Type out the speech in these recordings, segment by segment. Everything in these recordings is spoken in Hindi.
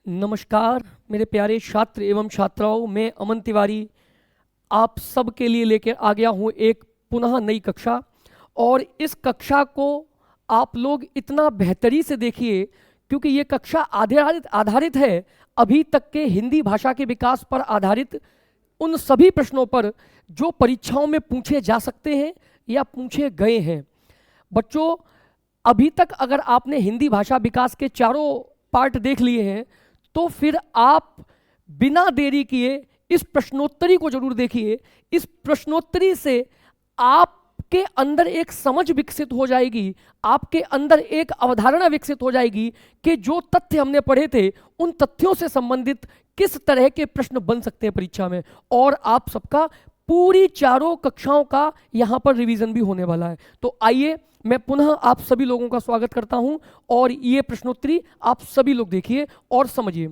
नमस्कार मेरे प्यारे छात्र एवं छात्राओं, मैं अमन तिवारी आप सब के लिए लेकर आ गया हूँ एक पुनः नई कक्षा। और इस कक्षा को आप लोग इतना बेहतरी से देखिए क्योंकि ये कक्षा आधारित आधारित है अभी तक के हिंदी भाषा के विकास पर आधारित उन सभी प्रश्नों पर जो परीक्षाओं में पूछे जा सकते हैं या पूछे गए हैं। बच्चों, अभी तक अगर आपने हिंदी भाषा विकास के चारों पार्ट देख लिए हैं तो फिर आप बिना देरी किए इस प्रश्नोत्तरी को जरूर देखिए। इस प्रश्नोत्तरी से आपके अंदर एक समझ विकसित हो जाएगी, आपके अंदर एक अवधारणा विकसित हो जाएगी कि जो तथ्य हमने पढ़े थे उन तथ्यों से संबंधित किस तरह के प्रश्न बन सकते हैं परीक्षा में। और आप सबका पूरी चारों कक्षाओं का यहाँ पर रिवीजन भी होने वाला है। तो आइए मैं पुनः आप सभी लोगों का स्वागत करता हूं और ये प्रश्नोत्तरी आप सभी लोग देखिए और समझिए।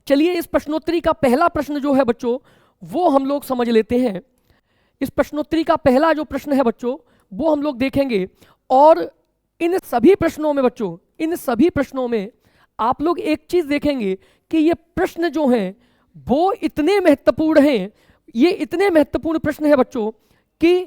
चलिए इस प्रश्नोत्तरी का पहला प्रश्न जो है बच्चों वो हम लोग समझ लेते हैं। इस प्रश्नोत्तरी का पहला जो प्रश्न है बच्चों वो हम लोग देखेंगे। और इन सभी प्रश्नों में बच्चों, इन सभी प्रश्नों में आप लोग एक चीज देखेंगे कि ये प्रश्न जो हैं वो इतने महत्वपूर्ण हैं, ये इतने महत्वपूर्ण प्रश्न है बच्चों कि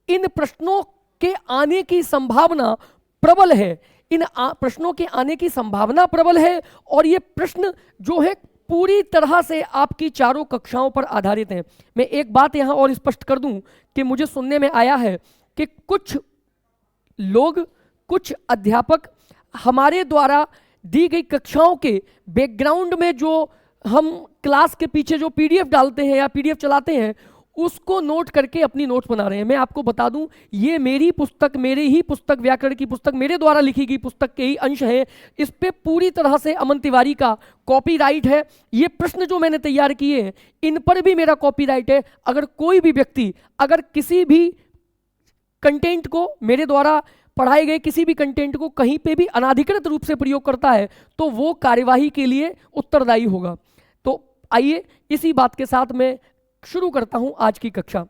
इन प्रश्नों के आने की संभावना प्रबल है। इन प्रश्नों के आने की संभावना प्रबल है और ये प्रश्न जो है पूरी तरह से आपकी चारों कक्षाओं पर आधारित हैं। मैं एक बात यहां और स्पष्ट कर दूं कि मुझे सुनने में आया है कि कुछ लोग, कुछ अध्यापक हमारे द्वारा दी गई कक्षाओं के बैकग्राउंड में जो हम क्लास के पीछे जो पीडीएफ डालते हैं या पीडीएफ चलाते हैं उसको नोट करके अपनी नोट्स बना रहे हैं। मैं आपको बता दूं ये मेरी पुस्तक, मेरी ही पुस्तक, व्याकरण की पुस्तक, मेरे द्वारा लिखी गई पुस्तक के ही अंश है। इस पे पूरी तरह से अमन तिवारी का कॉपीराइट है। ये प्रश्न जो मैंने तैयार किए हैं इन पर भी मेरा कॉपीराइट है। अगर कोई भी व्यक्ति अगर किसी भी कंटेंट को, मेरे द्वारा पढ़ाए गए किसी भी कंटेंट को कहीं पे भी अनाधिकृत रूप से प्रयोग करता है तो वो कार्यवाही के लिए उत्तरदायी होगा। तो आइए इसी बात के साथ मैं शुरू करता हूं आज की कक्षा।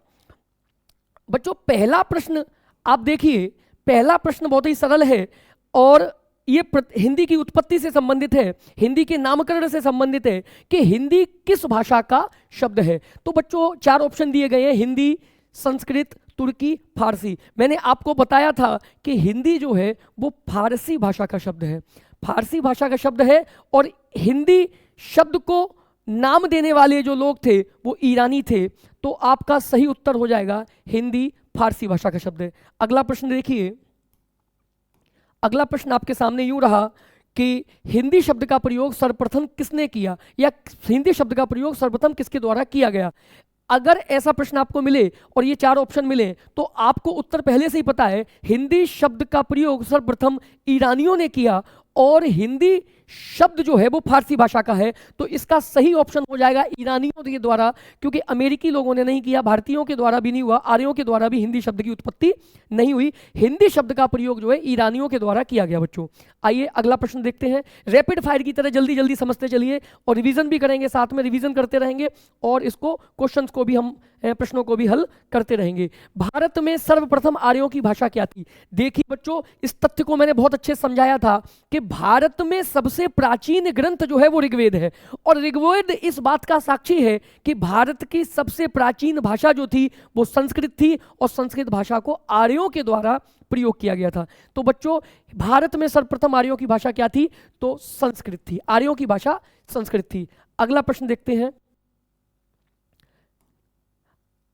बच्चों पहला प्रश्न आप देखिए, पहला प्रश्न बहुत ही सरल है और ये हिंदी की उत्पत्ति से संबंधित है, हिंदी के नामकरण से संबंधित है कि हिंदी किस भाषा का शब्द है। तो बच्चों चार ऑप्शन दिए गए हैं, हिंदी, संस्कृत, तुर्की, फारसी। मैंने आपको बताया था कि हिंदी जो है वो फारसी भाषा का शब्द है, फारसी भाषा का शब्द है। और हिंदी शब्द को नाम देने वाले जो लोग थे वो ईरानी थे। तो आपका सही उत्तर हो जाएगा हिंदी फारसी भाषा का शब्द है। अगला प्रश्न देखिए, अगला प्रश्न आपके सामने यूं रहा कि हिंदी शब्द का प्रयोग सर्वप्रथम किसने किया या हिंदी शब्द का प्रयोग सर्वप्रथम किसके द्वारा किया गया। अगर ऐसा प्रश्न आपको मिले और ये चार ऑप्शन मिले तो आपको उत्तर पहले से ही पता है, हिंदी शब्द का प्रयोग सर्वप्रथम ईरानियों ने किया और हिंदी शब्द जो है वो फारसी भाषा का है। तो इसका सही ऑप्शन हो जाएगा ईरानियों के द्वारा, क्योंकि अमेरिकी लोगों ने नहीं किया, भारतीयों के द्वारा भी नहीं हुआ, आर्यों के द्वारा भी हिंदी शब्द की उत्पत्ति नहीं हुई। हिंदी शब्द का प्रयोग जो है ईरानियों के द्वारा किया गया। बच्चों आइए अगला प्रश्न देखते हैं। रैपिड फायर की तरह जल्दी जल्दी समझते चलिए और रिवीजन भी करेंगे, साथ में रिवीजन करते रहेंगे और इसको क्वेश्चंस को भी हम प्रश्नों को भी हल करते रहेंगे। भारत में सर्वप्रथम आर्यों की भाषा क्या थी। देखिए बच्चों इस तथ्य को मैंने बहुत अच्छे से समझाया था कि भारत में सबसे प्राचीन ग्रंथ जो है वो ऋग्वेद है और ऋग्वेद इस बात का साक्षी है कि भारत की सबसे प्राचीन भाषा जो थी वो संस्कृत थी और संस्कृत भाषा को आर्यों के द्वारा प्रयोग किया गया था। तो बच्चों भारत में सर्वप्रथम आर्यों की भाषा क्या थी, तो संस्कृत थी, आर्यों की भाषा संस्कृत थी। अगला प्रश्न देखते हैं।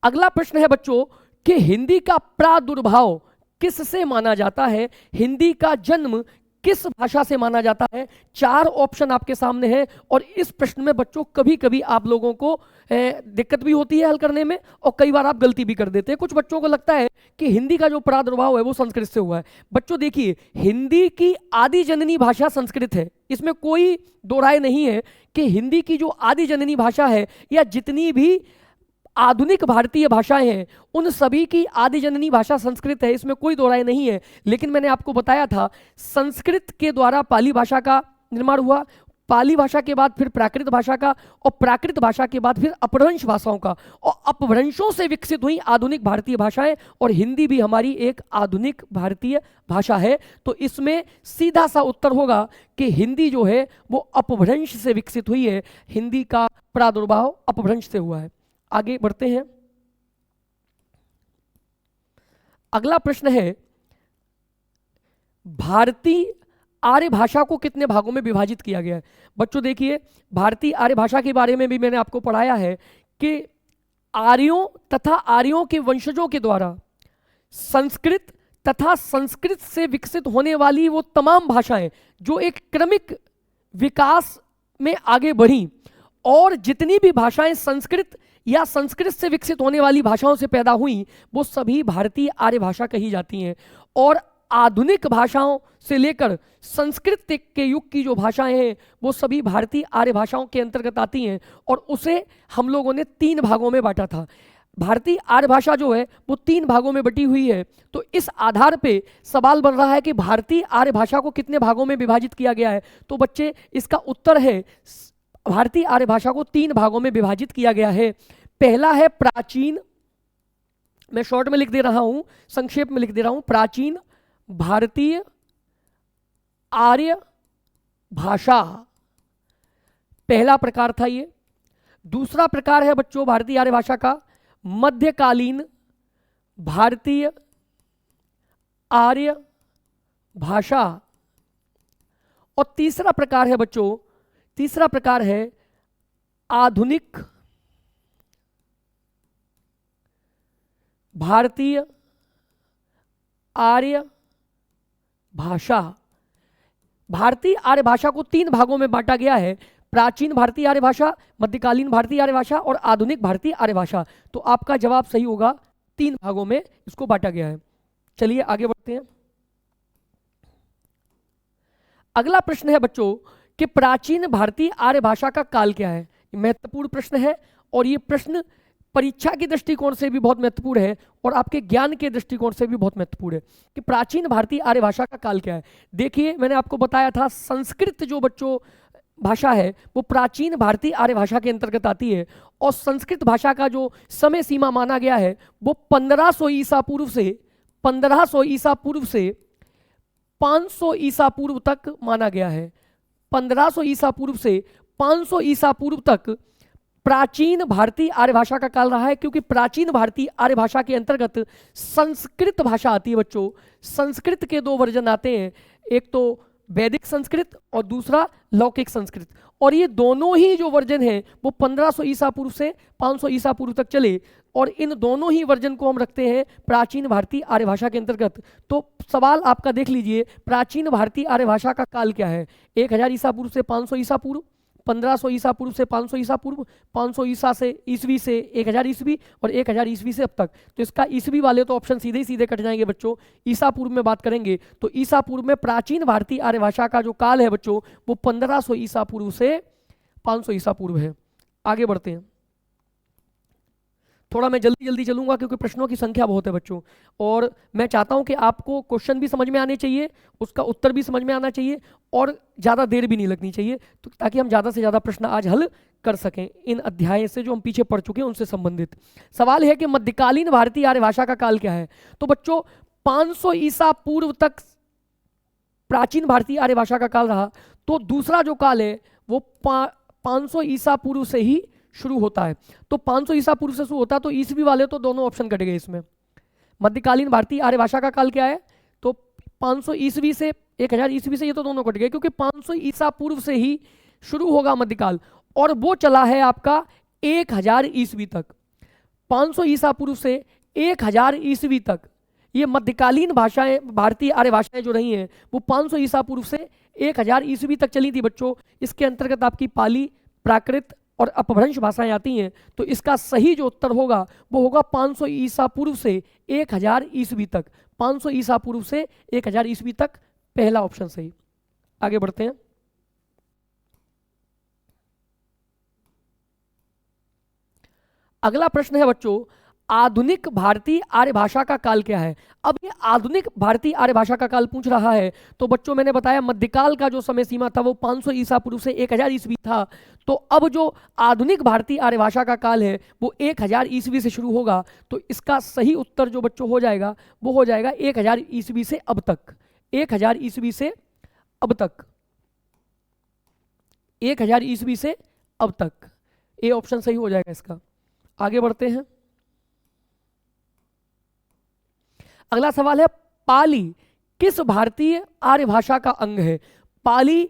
अगला प्रश्न है बच्चों कि हिंदी का प्रादुर्भाव किससे माना जाता है, हिंदी का जन्म किस भाषा से माना जाता है। चार ऑप्शन आपके सामने हैं और इस प्रश्न में बच्चों कभी कभी आप लोगों को दिक्कत भी होती है हल करने में और कई बार आप गलती भी कर देते हैं। कुछ बच्चों को लगता है कि हिंदी का जो प्रादुर्भाव है वो संस्कृत से हुआ है। बच्चों देखिए हिंदी की आदि जननी भाषा संस्कृत है, इसमें कोई दो राय नहीं है कि हिंदी की जो आदि जननी भाषा है या जितनी भी आधुनिक भारतीय भाषाएं हैं उन सभी की आदि जननी भाषा संस्कृत है, इसमें कोई दो राय नहीं है। लेकिन मैंने आपको बताया था संस्कृत के द्वारा पाली भाषा का निर्माण हुआ, पाली भाषा के बाद फिर प्राकृत भाषा का, और प्राकृत भाषा के बाद फिर अपभ्रंश भाषाओं का, और अपभ्रंशों से विकसित हुई आधुनिक भारतीय भाषाएं, और हिंदी भी हमारी एक आधुनिक भारतीय भाषा है। तो इसमें सीधा सा उत्तर होगा कि हिंदी जो है वो अपभ्रंश से विकसित हुई है, हिंदी का प्रादुर्भाव अपभ्रंश से हुआ है। आगे बढ़ते हैं। अगला प्रश्न है, भारतीय आर्य भाषा को कितने भागों में विभाजित किया गया है? बच्चों देखिए, भारतीय आर्य भाषा के बारे में भी मैंने आपको पढ़ाया है कि आर्यों तथा आर्यों के वंशजों के द्वारा संस्कृत तथा संस्कृत से विकसित होने वाली वो तमाम भाषाएं जो एक क्रमिक विकास में आगे बढ़ी, और जितनी भी भाषाएं संस्कृत या संस्कृत से विकसित होने वाली भाषाओं से पैदा हुई, वो सभी भारतीय आर्य भाषा कही जाती हैं। और आधुनिक भाषाओं से लेकर संस्कृत के युग की जो भाषाएं हैं वो सभी भारतीय आर्य भाषाओं के अंतर्गत आती हैं, और उसे हम लोगों ने 3 भागों में बांटा था। भारतीय आर्य भाषा जो है वो 3 भागों में बटी हुई है। तो इस आधार पे सवाल बन रहा है कि भारतीय आर्य भाषा को कितने भागों में विभाजित किया गया है? तो बच्चे इसका उत्तर है, भारतीय आर्य भाषा को 3 भागों में विभाजित किया गया है। पहला है प्राचीन, मैं शॉर्ट में लिख दे रहा हूं, संक्षेप में लिख दे रहा हूं, प्राचीन भारतीय आर्य भाषा, पहला प्रकार था ये। दूसरा प्रकार है बच्चों भारतीय आर्य भाषा का मध्यकालीन भारतीय आर्य भाषा, और तीसरा प्रकार है बच्चों, तीसरा प्रकार है आधुनिक भारतीय आर्य भाषा। भारतीय आर्य भाषा को 3 भागों में बांटा गया है, प्राचीन भारतीय आर्य भाषा, मध्यकालीन भारतीय आर्य भाषा और आधुनिक भारतीय आर्य भाषा। तो आपका जवाब सही होगा, 3 भागों में इसको बांटा गया है। चलिए आगे बढ़ते हैं। अगला प्रश्न है बच्चों कि प्राचीन भारतीय आर्य भाषा का काल क्या है? महत्वपूर्ण प्रश्न है, और ये प्रश्न परीक्षा के दृष्टिकोण से भी बहुत महत्वपूर्ण है और आपके ज्ञान के दृष्टिकोण से भी बहुत महत्वपूर्ण है कि प्राचीन भारतीय आर्य भाषा का काल क्या है। देखिए, मैंने आपको बताया था संस्कृत जो बच्चों भाषा है वो प्राचीन भारतीय आर्य भाषा के अंतर्गत आती है, और संस्कृत भाषा का जो समय सीमा माना गया है वो 1500 ईसा पूर्व से 1500 ईसा पूर्व से 500 ईसा पूर्व तक माना गया है। 1500 ईसा पूर्व से 500 ईसा पूर्व तक प्राचीन भारतीय आर्य भाषा का काल रहा है, क्योंकि प्राचीन भारतीय आर्य भाषा के अंतर्गत संस्कृत भाषा आती है बच्चों। संस्कृत के 2 वर्जन आते हैं, एक तो वैदिक संस्कृत और दूसरा लौकिक संस्कृत, और ये दोनों ही जो वर्जन हैं वो 1500 ईसा पूर्व से 500 ईसा पूर्व तक चले, और इन दोनों ही वर्जन को हम रखते हैं प्राचीन भारतीय आर्य भाषा के अंतर्गत। तो सवाल आपका देख लीजिए, प्राचीन भारतीय आर्य भाषा का काल क्या है? 1000 ईसा पूर्व से 500 ईसा पूर्व, 1500 ईसा पूर्व से 500 ईसा पूर्व, 500 ईसा से ईसवी से 1000 ईसवी, और 1000 ईसवी से अब तक। तो इसका ईसवी वाले तो ऑप्शन सीधे ही सीधे कट जाएंगे बच्चों। ईसा पूर्व में बात करेंगे तो ईसा पूर्व में प्राचीन भारतीय आर्य भाषा का जो काल है बच्चों वो 1500 ईसा पूर्व से 500 ईसा पूर्व है। आगे बढ़ते हैं। थोड़ा मैं जल्दी जल्दी चलूंगा क्योंकि प्रश्नों की संख्या बहुत है बच्चों, और मैं चाहता हूं कि आपको क्वेश्चन भी समझ में आने चाहिए, उसका उत्तर भी समझ में आना चाहिए, और ज़्यादा देर भी नहीं लगनी चाहिए, तो ताकि हम ज़्यादा से ज़्यादा प्रश्न आज हल कर सकें इन अध्याय से जो हम पीछे पढ़ चुके हैं उनसे संबंधित। सवाल है कि मध्यकालीन भारतीय आर्य भाषा का काल क्या है? तो बच्चों 500 ईसा पूर्व तक प्राचीन भारतीय आर्य भाषा का काल रहा, तो दूसरा जो काल है वो 500 ईसा पूर्व से ही शुरू होता है। तो 500 ईसा पूर्व से शुरू होता है, तो ईसवी वाले तो दोनों ऑप्शन कट गए इसमें। मध्यकालीन भारतीय आर्य भाषा का काल क्या है? तो 500 ईसवी से 1000 ईसवी से, ये तो दोनों कट गए क्योंकि 500 ईसा पूर्व से ही शुरू होगा मध्यकाल, और वो चला है आपका 1000 ईसवी तक। 500 ईसा पूर्व से 1000 ईसवी तक ये मध्यकालीन भाषाएं, भारतीय आर्य भाषाएं जो रही हैं वो 500 ईसा पूर्व से 1000 ईसवी तक चली थी बच्चों। इसके अंतर्गत आपकी पाली, प्राकृत और अपभ्रंश भाषाएं आती हैं। तो इसका सही जो उत्तर होगा वो होगा 500 ईसा पूर्व से 1000 ईसवी तक। 500 ईसा पूर्व से 1000 ईसवी तक, पहला ऑप्शन सही। आगे बढ़ते हैं। अगला प्रश्न है बच्चों, आधुनिक भारतीय आर्य भाषा का काल क्या है। अब ये आधुनिक भारतीय आर्य भाषा का काल पूछ रहा है, तो बच्चों मैंने बताया मध्यकाल का जो समय सीमा था वो 500 ईसा पूर्व से 1000 ईस्वी था। तो अब जो आधुनिक भारतीय आर्य भाषा का काल है वो 1000 ईस्वी से शुरू होगा। तो इसका सही उत्तर जो बच्चों हो जाएगा वो हो जाएगा 1000 ईस्वी से अब तक, 1000 ईस्वी से अब तक, 1000 ईस्वी से अब तक। ए ऑप्शन सही हो जाएगा इसका। आगे बढ़ते हैं। अगला सवाल है, पाली किस भारतीय आर्य भाषा का अंग है। पाली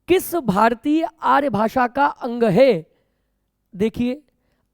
किस भारतीय आर्य भाषा का अंग है। देखिए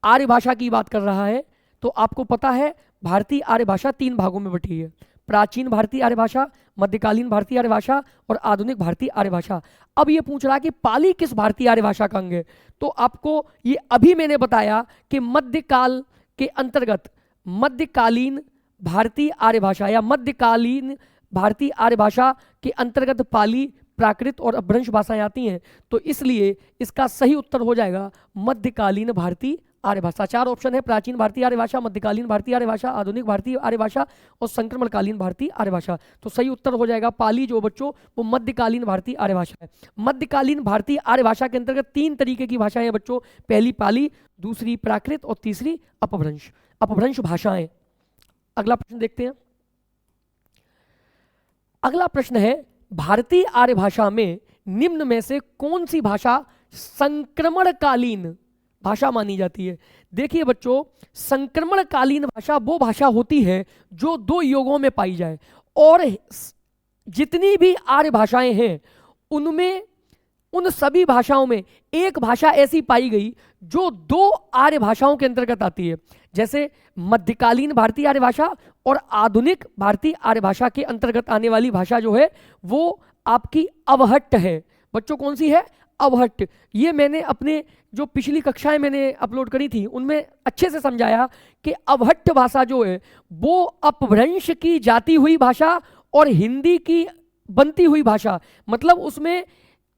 आर्य भाषा की बात कर रहा है, तो आपको पता है भारतीय आर्य भाषा 3 भागों में बटी है, प्राचीन भारतीय आर्य भाषा, मध्यकालीन भारतीय आर्य भाषा और आधुनिक भारतीय आर्य भाषा। अब ये पूछ रहा कि पाली किस भारतीय आर्य भाषा का अंग है। तो आपको ये अभी मैंने बताया कि मध्यकाल के अंतर्गत मध्यकालीन भारतीय आर्य भाषा या मध्यकालीन भारतीय आर्य भाषा के अंतर्गत पाली, प्राकृत और अपभ्रंश भाषाएं आती हैं। तो इसलिए इसका सही उत्तर हो जाएगा मध्यकालीन भारतीय आर्य भाषा। 4 ऑप्शन है, प्राचीन भारतीय आर्य भाषा, मध्यकालीन भारतीय आर्य भाषा, आधुनिक भारतीय आर्य भाषा और संक्रमणकालीन भारतीय आर्य भाषा। तो सही उत्तर हो जाएगा पाली जो बच्चों वो मध्यकालीन भारतीय आर्य भाषा है। मध्यकालीन भारतीय आर्य भाषा के अंतर्गत 3 तरीके की भाषाएं हैं बच्चों, पहली पाली, दूसरी प्राकृत और तीसरी अपभ्रंश, अपभ्रंश भाषाएं। अगला प्रश्न देखते हैं। अगला प्रश्न है, भारतीय आर्य भाषा में निम्न में से कौन सी भाषा संक्रमणकालीन भाषा मानी जाती है। देखिए बच्चों, संक्रमणकालीन भाषा वो भाषा होती है जो 2 युगों में पाई जाए, और जितनी भी आर्य भाषाएं हैं उनमें, उन सभी भाषाओं में एक भाषा ऐसी पाई गई जो 2 आर्य भाषाओं के अंतर्गत आती है। जैसे मध्यकालीन भारतीय आर्य भाषा और आधुनिक भारतीय आर्य भाषा के अंतर्गत आने वाली भाषा जो है वो आपकी अवहट्ट है। बच्चों कौन सी है? अवहट्ट। ये मैंने अपने जो पिछली कक्षाएं मैंने अपलोड करी थी उनमें अच्छे से समझाया कि अवहट्ट भाषा जो है वो अपभ्रंश की जाती हुई भाषा और हिंदी की बनती हुई भाषा, मतलब उसमें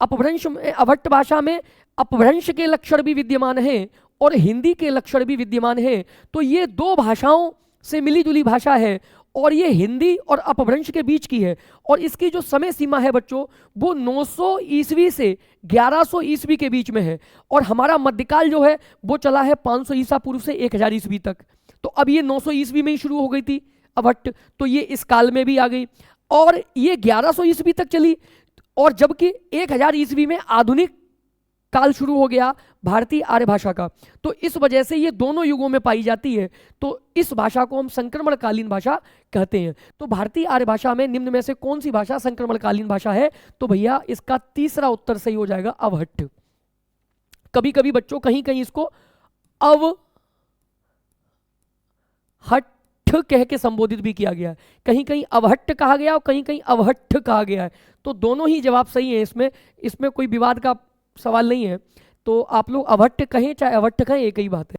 अपभ्रंश, अवहट्ट भाषा में अपभ्रंश के लक्षण भी विद्यमान हैं और हिंदी के लक्षण भी विद्यमान हैं। तो ये 2 भाषाओं से मिली जुली भाषा है और ये हिंदी और अपभ्रंश के बीच की है। और इसकी जो समय सीमा है बच्चों वो 900 ईस्वी से 1100 ईस्वी के बीच में है, और हमारा मध्यकाल जो है वो चला है 500 ईसा पूर्व से 1000 ईस्वी तक। तो अब ये 900 ईस्वी में ही शुरू हो गई थी अवहट्ट, तो ये इस काल में भी आ गई और ये 1100 ईस्वी तक चली, और जबकि 1000 ईस्वी में आधुनिक काल शुरू हो गया भारतीय आर्य भाषा का। तो इस वजह से ये दोनों युगों में पाई जाती है, तो इस भाषा को हम संक्रमणकालीन भाषा कहते हैं। तो भारतीय आर्य भाषा में निम्न में से कौन सी भाषा संक्रमणकालीन भाषा है? तो भैया इसका तीसरा उत्तर सही हो जाएगा अवहट्ट। कभी कभी बच्चों कहीं कहीं इसको अवहट्ठ कह के संबोधित भी किया गया है, कहीं कहीं अवहट्ट कहा गया और कहीं कहीं अवहट्ठ कहा गया है। तो दोनों ही जवाब सही है, इसमें कोई विवाद का सवाल नहीं है। तो आप लोग अवहट्ट कहें चाहे अवहट्ठ कहें एक ही बात है।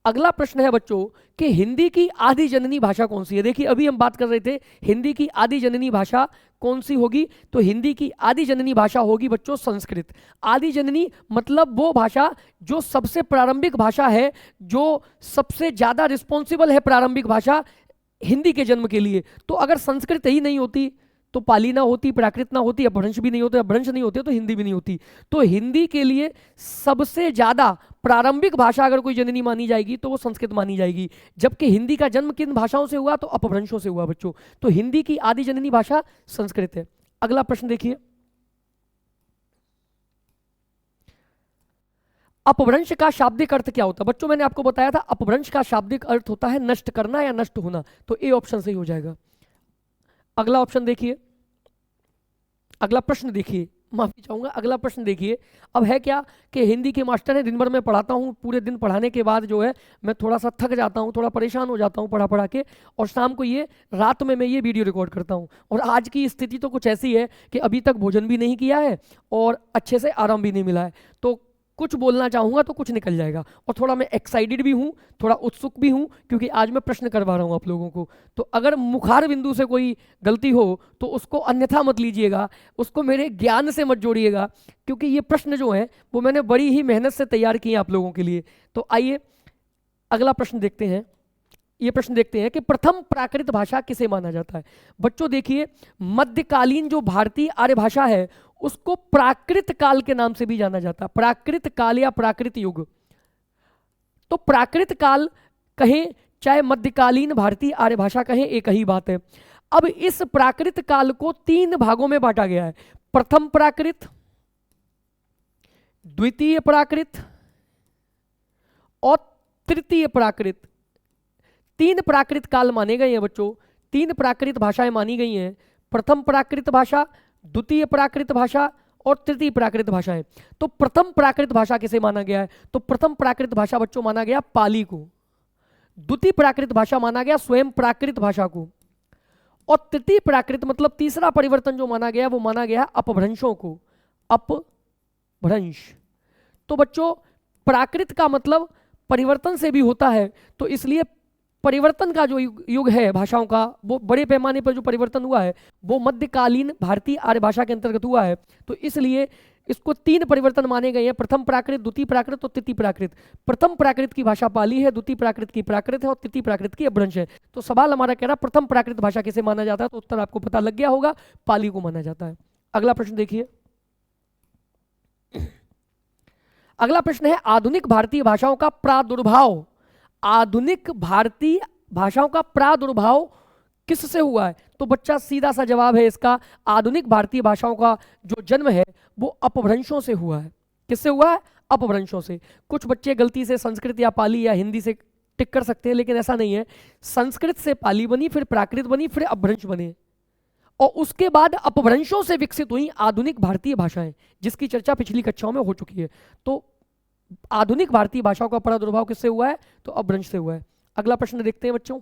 अगला प्रश्न है बच्चों कि हिंदी की आदि जननी भाषा कौन सी है। देखिए अभी हम बात कर रहे थे हिंदी की आदि जननी भाषा कौन सी होगी, तो हिंदी की आदि जननी भाषा होगी बच्चों संस्कृत। आदि जननी मतलब वो भाषा जो सबसे प्रारंभिक भाषा है, जो सबसे ज्यादा रिस्पॉन्सिबल है प्रारंभिक भाषा हिंदी के जन्म के लिए। तो अगर संस्कृत ही नहीं होती तो पाली ना होती, प्राकृत ना होती, अपभ्रंश भी नहीं होते, अपभ्रंश नहीं होते तो हिंदी भी नहीं होती। तो हिंदी के लिए सबसे ज्यादा प्रारंभिक भाषा अगर कोई जननी मानी जाएगी तो वो संस्कृत मानी जाएगी। जबकि हिंदी का जन्म किन भाषाओं से हुआ? तो अपभ्रंशों से हुआ बच्चों। तो हिंदी की आदि जननी भाषा संस्कृत है। अगला प्रश्न देखिए, अपभ्रंश का शाब्दिक अर्थ क्या होता है? बच्चों मैंने आपको बताया था अपभ्रंश का शाब्दिक अर्थ होता है नष्ट करना या नष्ट होना। तो ए ऑप्शन सही हो जाएगा। अगला ऑप्शन देखिए, अगला प्रश्न देखिए, माफी चाहूंगा, अगला प्रश्न देखिए। अब है क्या कि हिंदी के मास्टर हैं, दिन भर मैं पढ़ाता हूँ, पूरे दिन पढ़ाने के बाद जो है मैं थोड़ा सा थक जाता हूँ, थोड़ा परेशान हो जाता हूँ पढ़ा के, और शाम को ये रात में मैं ये वीडियो रिकॉर्ड करता हूँ। और आज की स्थिति तो कुछ ऐसी है कि अभी तक भोजन भी नहीं किया है और अच्छे से आराम भी नहीं मिला है। तो कुछ बोलना चाहूँगा तो कुछ निकल जाएगा, और थोड़ा मैं एक्साइटेड भी हूँ, थोड़ा उत्सुक भी हूँ, क्योंकि आज मैं प्रश्न करवा रहा हूँ आप लोगों को। तो अगर मुखार बिंदु से कोई गलती हो तो उसको अन्यथा मत लीजिएगा, उसको मेरे ज्ञान से मत जोड़िएगा, क्योंकि ये प्रश्न जो है वो मैंने बड़ी ही मेहनत से तैयार किए आप लोगों के लिए। तो आइए अगला प्रश्न देखते हैं। ये प्रश्न देखते हैं कि प्रथम प्राकृत भाषा किसे माना जाता है। बच्चों देखिए, मध्यकालीन जो भारतीय आर्य भाषा है उसको प्राकृत काल के नाम से भी जाना जाता है, प्राकृत काल या प्राकृत युग। तो प्राकृत काल कहें चाहे मध्यकालीन भारतीय आर्य भाषा कहें, एक ही बात है। अब इस प्राकृत काल को 3 भागों में बांटा गया है, प्रथम प्राकृत, द्वितीय प्राकृत और तृतीय प्राकृत। 3 प्राकृत काल माने गए हैं बच्चों, 3 प्राकृत भाषाएं मानी गई हैं, प्रथम प्राकृत भाषा, द्वितीय प्राकृत भाषा और तृतीय प्राकृत भाषाएं। तो प्रथम प्राकृत भाषा किसे माना गया है? तो प्रथम प्राकृत भाषा बच्चों माना गया पाली को, द्वितीय प्राकृत भाषा माना गया स्वयं प्राकृत भाषा को, और तृतीय प्राकृत मतलब तीसरा परिवर्तन जो माना गया वो माना गया अपभ्रंशों को, अपभ्रंश। तो बच्चों प्राकृत का मतलब परिवर्तन से भी होता है, तो इसलिए परिवर्तन का जो युग है भाषाओं का, वो बड़े पैमाने पर जो परिवर्तन हुआ है वो मध्यकालीन भारतीय आर्य भाषा के अंतर्गत हुआ है। तो इसलिए इसको 3 परिवर्तन माने गए हैं, प्रथम प्राकृत, द्वितीय प्राकृत और तृतीय प्राकृत। प्रथम प्राकृत की भाषा पाली है, द्वितीय प्राकृत की प्राकृत है और तृतीय प्राकृत की अपभ्रंश है। तो सवाल हमारा कह रहा है प्रथम प्राकृत भाषा किसे माना जाता है, तो उत्तर आपको पता लग गया होगा, पाली को माना जाता है। अगला प्रश्न देखिए, अगला प्रश्न है आधुनिक भारतीय भाषाओं का प्रादुर्भाव। आधुनिक भारतीय भाषाओं का प्रादुर्भाव किससे हुआ है? तो बच्चा सीधा सा जवाब है इसका, आधुनिक भारतीय भाषाओं का जो जन्म है वो अपभ्रंशों से हुआ है। किससे हुआ है? अपभ्रंशों से। कुछ बच्चे गलती से संस्कृत या पाली या हिंदी से टिक कर सकते हैं, लेकिन ऐसा नहीं है। संस्कृत से पाली बनी, फिर प्राकृत बनी, फिर अपभ्रंश बने, और उसके बाद अपभ्रंशों से विकसित हुई आधुनिक भारतीय भाषाएं, जिसकी चर्चा पिछली कक्षाओं में हो चुकी है। तो आधुनिक भारतीय भाषाओं का प्रादुर्भाव किससे हुआ है? तो अपभ्रंश से हुआ है। अगला प्रश्न देखते हैं बच्चों।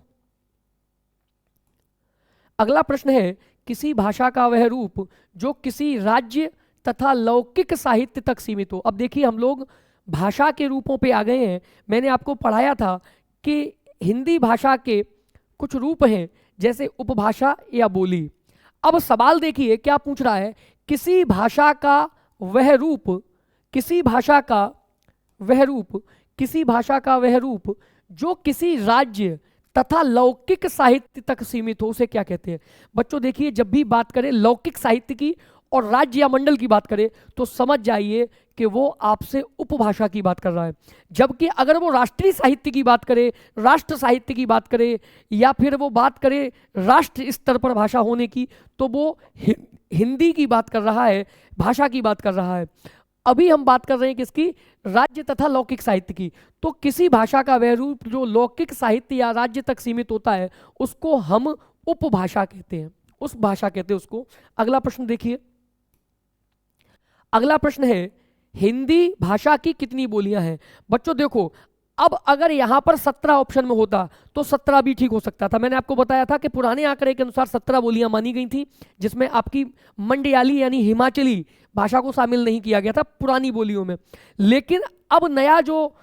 अगला प्रश्न है किसी भाषा का वह रूप जो किसी राज्य तथा लौकिक साहित्य तक सीमित हो। अब देखिए हम लोग भाषा के रूपों पे आ गए हैं। मैंने आपको पढ़ाया था कि हिंदी भाषा के कुछ रूप हैं, जैसे उपभाषा या बोली। अब सवाल देखिए क्या पूछ रहा है, किसी भाषा का वह रूप, किसी भाषा का वह रूप, किसी भाषा का वह रूप जो किसी राज्य तथा लौकिक साहित्य तक सीमित हो, उसे क्या कहते हैं? बच्चों देखिए, जब भी बात करें लौकिक साहित्य की और राज्य या मंडल की बात करें तो समझ जाइए कि वो आपसे उपभाषा की बात कर रहा है। जबकि अगर वो राष्ट्रीय साहित्य की बात करे, राष्ट्र साहित्य की बात करे, या फिर वो बात करे राष्ट्र स्तर पर भाषा होने की, तो वो हिंदी की बात कर रहा है, भाषा की बात कर रहा है। अभी हम बात कर रहे हैं किसकी? राज्य तथा लौकिक साहित्य की। तो किसी भाषा का वह रूप जो लौकिक साहित्य या राज्य तक सीमित होता है उसको हम उपभाषा कहते हैं, उस भाषा कहते हैं उसको। अगला प्रश्न देखिए, अगला प्रश्न है हिंदी भाषा की कितनी बोलियां हैं? बच्चों देखो, अब अगर यहां पर 17 ऑप्शन में होता तो 17 भी ठीक हो सकता था। मैंने आपको बताया था कि पुराने आंकड़े के अनुसार 17 बोलियां मानी गई थी, जिसमें आपकी मंडयाली यानी हिमाचली भाषा को शामिल नहीं किया गया था पुरानी बोलियों में। लेकिन अब नया जो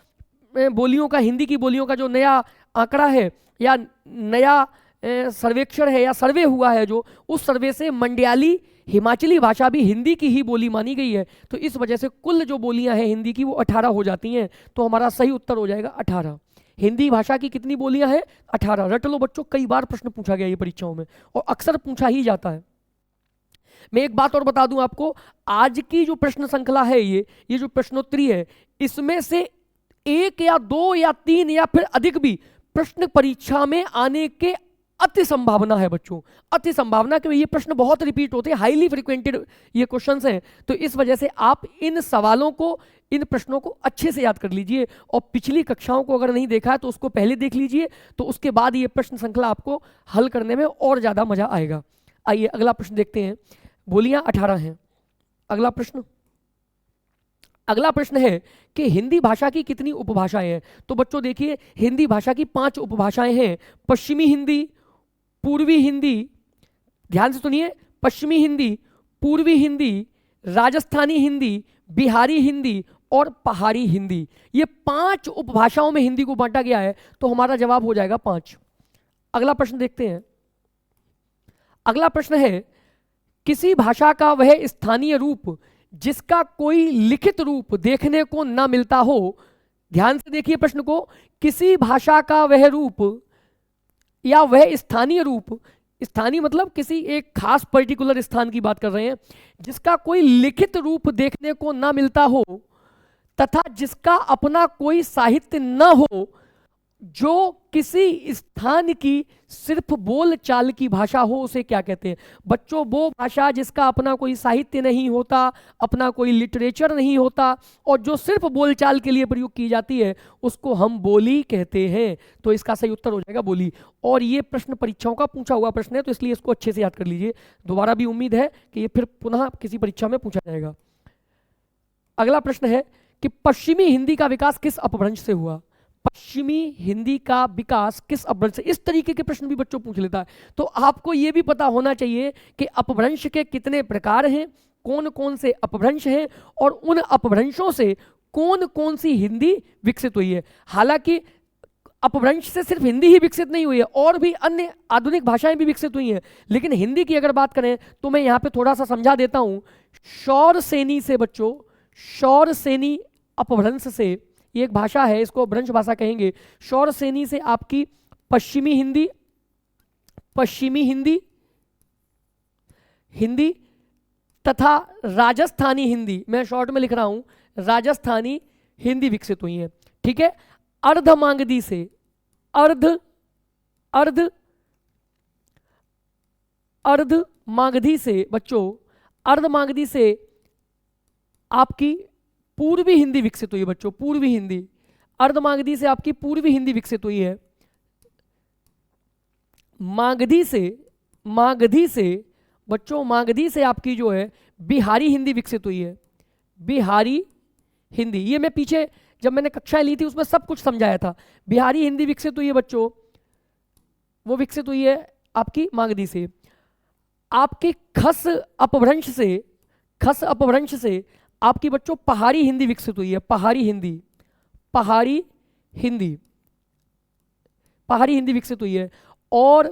बोलियों का, हिंदी की बोलियों का जो नया आंकड़ा है या नया सर्वेक्षण है या सर्वे हुआ है, जो उस सर्वे से मंडयाली हिमाचली भाषा भी हिंदी की ही बोली मानी गई है। तो इस वजह से कुल जो बोलियां हैं हिंदी की वो 18 हो जाती हैं। तो हमारा सही उत्तर हो जाएगा 18। हिंदी भाषा की कितनी बोलियां हैं? 18। रट लो बच्चों, कई बार प्रश्न पूछा गया ये परीक्षाओं में और अक्सर पूछा ही जाता है। मैं एक बात और बता दूं आपको, आज की जो प्रश्न श्रृंखला है, ये जो प्रश्नोत्तरी है, इसमें से 1 या 2 या 3 या फिर अधिक भी प्रश्न परीक्षा में आने के अति संभावना है बच्चों, अति संभावना, क्योंकि ये प्रश्न बहुत रिपीट होते हैं, हाईली फ्रिक्वेंटेड ये क्वेश्चंस हैं। तो इस वजह से आप इन सवालों को, इन प्रश्नों को अच्छे से याद कर लीजिए, और पिछली कक्षाओं को अगर नहीं देखा है तो उसको पहले देख लीजिए, तो उसके बाद ये प्रश्न श्रृंखला आपको हल करने में और ज्यादा मजा आएगा। आइए अगला प्रश्न देखते हैं। बोलियां 18 हैं। अगला प्रश्न, अगला प्रश्न है कि हिंदी भाषा की कितनी उपभाषाएं हैं? तो बच्चों देखिए, हिंदी भाषा की 5 उपभाषाएं हैं। पश्चिमी हिंदी, पूर्वी हिंदी, ध्यान से सुनिए, पश्चिमी हिंदी, पूर्वी हिंदी, राजस्थानी हिंदी, बिहारी हिंदी और पहाड़ी हिंदी। ये 5 उपभाषाओं में हिंदी को बांटा गया है, तो हमारा जवाब हो जाएगा 5। अगला प्रश्न देखते हैं। अगला प्रश्न है, किसी भाषा का वह स्थानीय रूप जिसका कोई लिखित रूप देखने को न मिलता हो। ध्यान से देखिए प्रश्न को, किसी भाषा का वह रूप या वह स्थानीय रूप, स्थानीय मतलब किसी एक खास पर्टिकुलर स्थान की बात कर रहे हैं, जिसका कोई लिखित रूप देखने को ना मिलता हो तथा जिसका अपना कोई साहित्य न हो, जो किसी स्थान की सिर्फ बोल चाल की भाषा हो, उसे क्या कहते हैं? बच्चों, वो भाषा जिसका अपना कोई साहित्य नहीं होता, अपना कोई लिटरेचर नहीं होता और जो सिर्फ बोलचाल के लिए प्रयोग की जाती है, उसको हम बोली कहते हैं। तो इसका सही उत्तर हो जाएगा बोली। और ये प्रश्न परीक्षाओं का पूछा हुआ प्रश्न है, तो इसलिए इसको अच्छे से याद कर लीजिए। दोबारा भी उम्मीद है कि ये फिर पुनः किसी परीक्षा में पूछा जाएगा। अगला प्रश्न है कि पश्चिमी हिंदी का विकास किस अपभ्रंश से हुआ? पश्चिमी हिंदी का विकास किस अपभ्रंश से? इस तरीके के प्रश्न भी बच्चों पूछ लेता है। तो आपको यह भी पता होना चाहिए कि अपभ्रंश के कितने प्रकार हैं, कौन कौन से अपभ्रंश हैं और उन अपभ्रंशों से कौन कौन सी हिंदी विकसित हुई है। हालांकि अपभ्रंश से सिर्फ हिंदी ही विकसित नहीं हुई है, और भी अन्य आधुनिक भाषाएं भी विकसित हुई हैं, लेकिन हिंदी की अगर बात करें तो मैं यहां पे थोड़ा सा समझा देता हूं। शौरसेनी से बच्चों, शौरसेनी अपभ्रंश से, ये एक भाषा है, इसको अपभ्रंश भाषा कहेंगे। शौरसेनी से आपकी पश्चिमी हिंदी, पश्चिमी हिंदी, हिंदी तथा राजस्थानी हिंदी, मैं शॉर्ट में लिख रहा हूं, राजस्थानी हिंदी विकसित हुई है। ठीक है। अर्धमागधी से, अर्धमागधी से बच्चों, अर्धमागधी से आपकी पूर्वी हिंदी विकसित हुई है बच्चों, पूर्वी हिंदी। अर्धमागधी से आपकी पूर्वी हिंदी विकसित हुई है। मागधी से, मागधी से बच्चों, मागधी से आपकी जो है बिहारी हिंदी विकसित हुई है, बिहारी हिंदी। ये मैं पीछे जब मैंने कक्षाएं ली थी उसमें सब कुछ समझाया था। बिहारी हिंदी विकसित हुई है बच्चों, वो विकसित हुई है आपकी मागधी से। आपकी खस अपभ्रंश से, खस अपभ्रंश से आपकी बच्चों पहाड़ी हिंदी विकसित हुई है, पहाड़ी हिंदी, पहाड़ी हिंदी, पहाड़ी हिंदी विकसित हुई है। और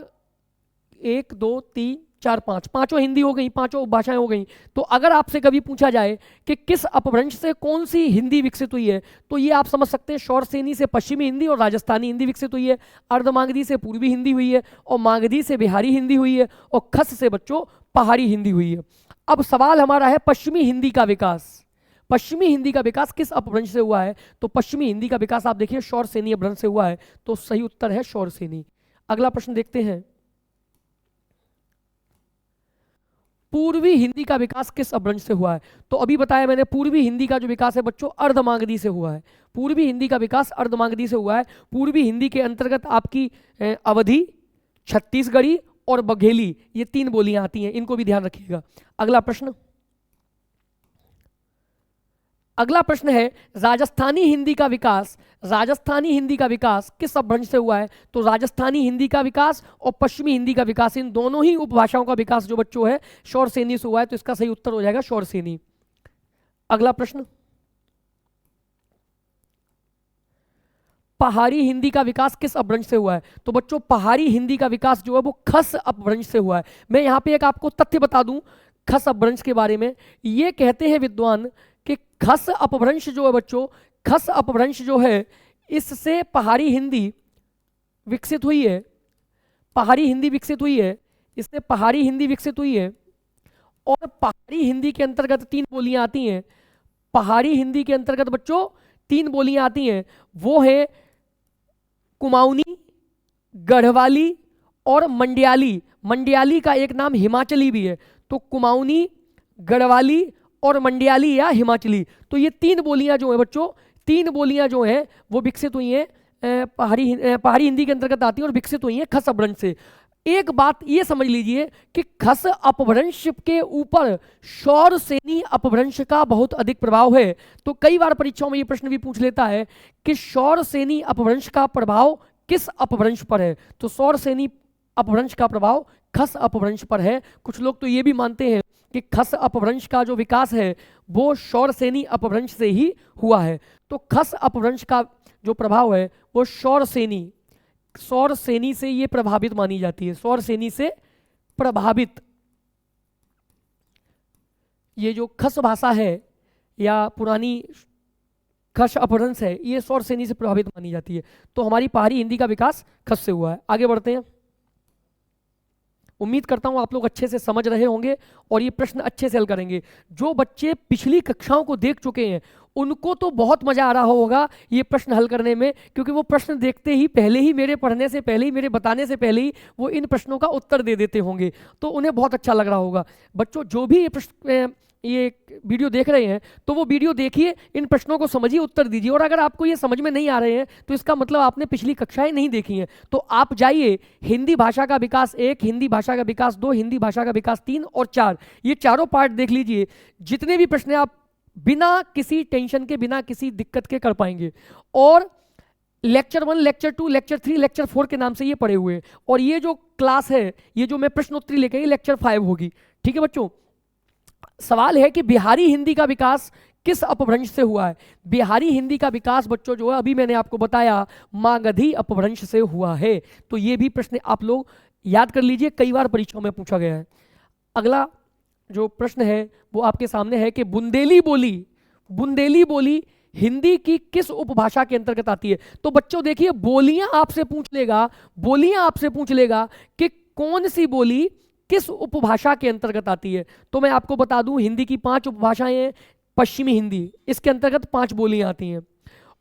1 2 3 4 5, पांचों हिंदी हो गई, पांचों भाषाएं हो गई। तो अगर आपसे कभी पूछा जाए कि किस अपभ्रंश से कौन सी हिंदी विकसित हुई है, तो ये आप समझ सकते हैं शौरसेनी से पश्चिमी हिंदी और राजस्थानी हिंदी विकसित हुई है, अर्धमागधी से पूर्वी हिंदी हुई है, और मागधी से बिहारी हिंदी हुई है, और खस से बच्चों पहाड़ी हिंदी हुई है। अब सवाल हमारा है पश्चिमी हिंदी का विकास। पश्चिमी हिंदी का विकास किस अपभ्रंश से हुआ है? तो पश्चिमी हिंदी का विकास आप देखिए शौरसेनी अपभ्रंश से हुआ है, तो सही उत्तर है शौरसेनी। अगला प्रश्न देखते हैं, पूर्वी हिंदी का विकास किस अपभ्रंश से हुआ है? तो अभी बताया मैंने, पूर्वी हिंदी का जो विकास है बच्चों अर्धमागधी से हुआ है। पूर्वी हिंदी का विकास अर्धमागधी से हुआ है। पूर्वी हिंदी के अंतर्गत आपकी अवधी, छत्तीसगढ़ी और बघेली, ये 3 बोलियां आती हैं, इनको भी ध्यान रखिएगा। अगला प्रश्न, अगला प्रश्न है राजस्थानी हिंदी का विकास, राजस्थानी हिंदी का विकास किस अपभ्रंश से हुआ है? तो राजस्थानी हिंदी का विकास और पश्चिमी हिंदी का विकास, इन दोनों ही उपभाषाओं का विकास जो बच्चों है शौरसेनी से हुआ है, तो इसका सही उत्तर हो जाएगा शौरसेनी। अगला प्रश्न, पहाड़ी हिंदी का विकास किस अपभ्रंश से हुआ है? तो बच्चों पहाड़ी हिंदी का विकास जो है वो खस अपभ्रंश से हुआ है। मैं यहां पे एक आपको तथ्य बता दूं खस अपभ्रंश के बारे में। ये कहते हैं विद्वान कि खस अपभ्रंश जो है बच्चों, खस अपभ्रंश जो है, इससे पहाड़ी हिंदी विकसित हुई है, पहाड़ी हिंदी विकसित हुई है, इससे पहाड़ी हिंदी विकसित हुई है। और पहाड़ी हिंदी के अंतर्गत 3 बोलियां आती हैं। पहाड़ी हिंदी के अंतर्गत बच्चों 3 बोलियां आती हैं, वो है कुमाऊनी, गढ़वाली और मंडियाली। मंडियाली का एक नाम हिमाचली भी है। तो कुमाऊनी, गढ़वाली और मंडियाली या हिमाचली, तो ये 3 बोलियां जो है बच्चों, 3 बोलियां जो हैं वो विकसित हुई हैं, पहाड़ी हिंदी के अंतर्गत आती हैं और विकसित हुई हैं खस अपभ्रंश से। एक बात ये समझ लीजिए कि खस अपभ्रंश के ऊपर शौरसेनी अपभ्रंश का बहुत अधिक प्रभाव है। तो कई बार परीक्षाओं में ये प्रश्न भी पूछ लेता है कि शौरसेनी अपभ्रंश का प्रभाव किस अपभ्रंश पर है? तो शौरसेनी अपभ्रंश का प्रभाव खस अपभ्रंश पर है। कुछ लोग तो ये भी मानते हैं कि खस अपभ्रंश का जो विकास है वो शौरसेनी अपभ्रंश से ही हुआ है। तो खस अपभ्रंश का जो प्रभाव है वो सौरसेनी से ये प्रभावित मानी जाती है। सौरसेनी से प्रभावित ये जो खस भाषा है या पुरानी खस अपभ्रंश है, ये सौरसेनी से प्रभावित मानी जाती है। तो हमारी पहाड़ी हिंदी का विकास खस से हुआ है। आगे बढ़ते हैं। उम्मीद करता हूं आप लोग अच्छे से समझ रहे होंगे और ये प्रश्न अच्छे से हल करेंगे। जो बच्चे पिछली कक्षाओं को देख चुके हैं उनको तो बहुत मजा आ रहा होगा ये प्रश्न हल करने में, क्योंकि वो प्रश्न देखते ही पहले ही, मेरे पढ़ने से पहले ही, मेरे बताने से पहले ही वो इन प्रश्नों का उत्तर दे देते होंगे, तो उन्हें बहुत अच्छा लग रहा होगा। बच्चों जो भी ये वीडियो देख रहे हैं तो वो वीडियो देखिए, इन प्रश्नों को समझिए, उत्तर दीजिए। और अगर आपको ये समझ में नहीं आ रहे हैं तो इसका मतलब आपने पिछली कक्षाएं नहीं देखी हैं। तो आप जाइए हिंदी भाषा का विकास 1, हिंदी भाषा का विकास 2, हिंदी भाषा का विकास 3 और 4, ये चारों पार्ट देख लीजिए। जितने भी प्रश्न आप बिना किसी टेंशन के, बिना किसी दिक्कत के कर पाएंगे। और लेक्चर 1, लेक्चर 2, लेक्चर 3, लेक्चर 4 के नाम से ये पढ़े हुए हैं। और ये जो क्लास है, ये जो मैं प्रश्नोत्तरी लेकर, ये लेक्चर 5 होगी। ठीक है बच्चों। सवाल है कि बिहारी हिंदी का विकास किस अपभ्रंश से हुआ है। बिहारी हिंदी का विकास बच्चों जो है, अभी मैंने आपको बताया, मागधी अपभ्रंश से हुआ है। तो ये भी प्रश्न आप लोग याद कर लीजिए, कई बार परीक्षाओं में पूछा गया है। अगला जो प्रश्न है वो आपके सामने है कि बुंदेली बोली हिंदी की किस उपभाषा के अंतर्गत आती है। तो बच्चों देखिए, बोलियां आपसे पूछ लेगा कि कौन सी बोली किस उपभाषा के अंतर्गत आती है। तो मैं आपको बता दूं, हिंदी की 5 उपभाषाएं हैं। पश्चिमी हिंदी, इसके अंतर्गत 5 बोलियां आती हैं।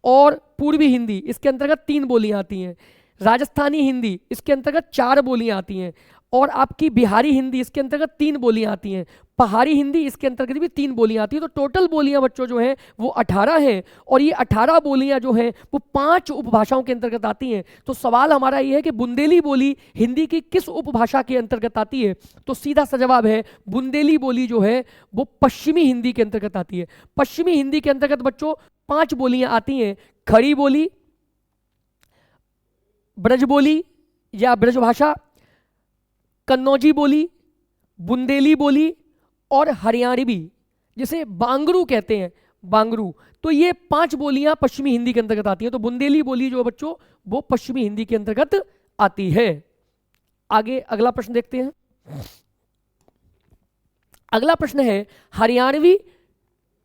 और पूर्वी हिंदी, इसके अंतर्गत 3 बोलियां आती हैं। राजस्थानी हिंदी, इसके अंतर्गत 4 बोलियां आती हैं। और आपकी बिहारी हिंदी, इसके अंतर्गत 3 बोलियां आती हैं। पहाड़ी हिंदी, इसके अंतर्गत भी 3 बोलियां आती हैं। तो टोटल बोलियां बच्चों जो हैं वो 18 हैं। और ये 18 बोलियां जो हैं वो 5 उपभाषाओं के अंतर्गत आती हैं। तो सवाल हमारा ये है कि बुंदेली बोली हिंदी की किस उपभाषा के अंतर्गत आती है। तो सीधा सा जवाब है, बुंदेली बोली जो है वो पश्चिमी हिंदी के अंतर्गत आती है। पश्चिमी हिंदी के अंतर्गत बच्चों 5 बोलियां आती हैं। खड़ी बोली, ब्रज बोली या ब्रजभाषा, कन्नौजी बोली, बुंदेली बोली और हरियाणवी, जिसे बांगरू कहते हैं, बांगरू। तो ये 5 बोलियां पश्चिमी हिंदी के अंतर्गत आती हैं। तो बुंदेली बोली जो है बच्चों वो पश्चिमी हिंदी के अंतर्गत आती है। आगे अगला प्रश्न देखते हैं। अगला प्रश्न है, हरियाणवी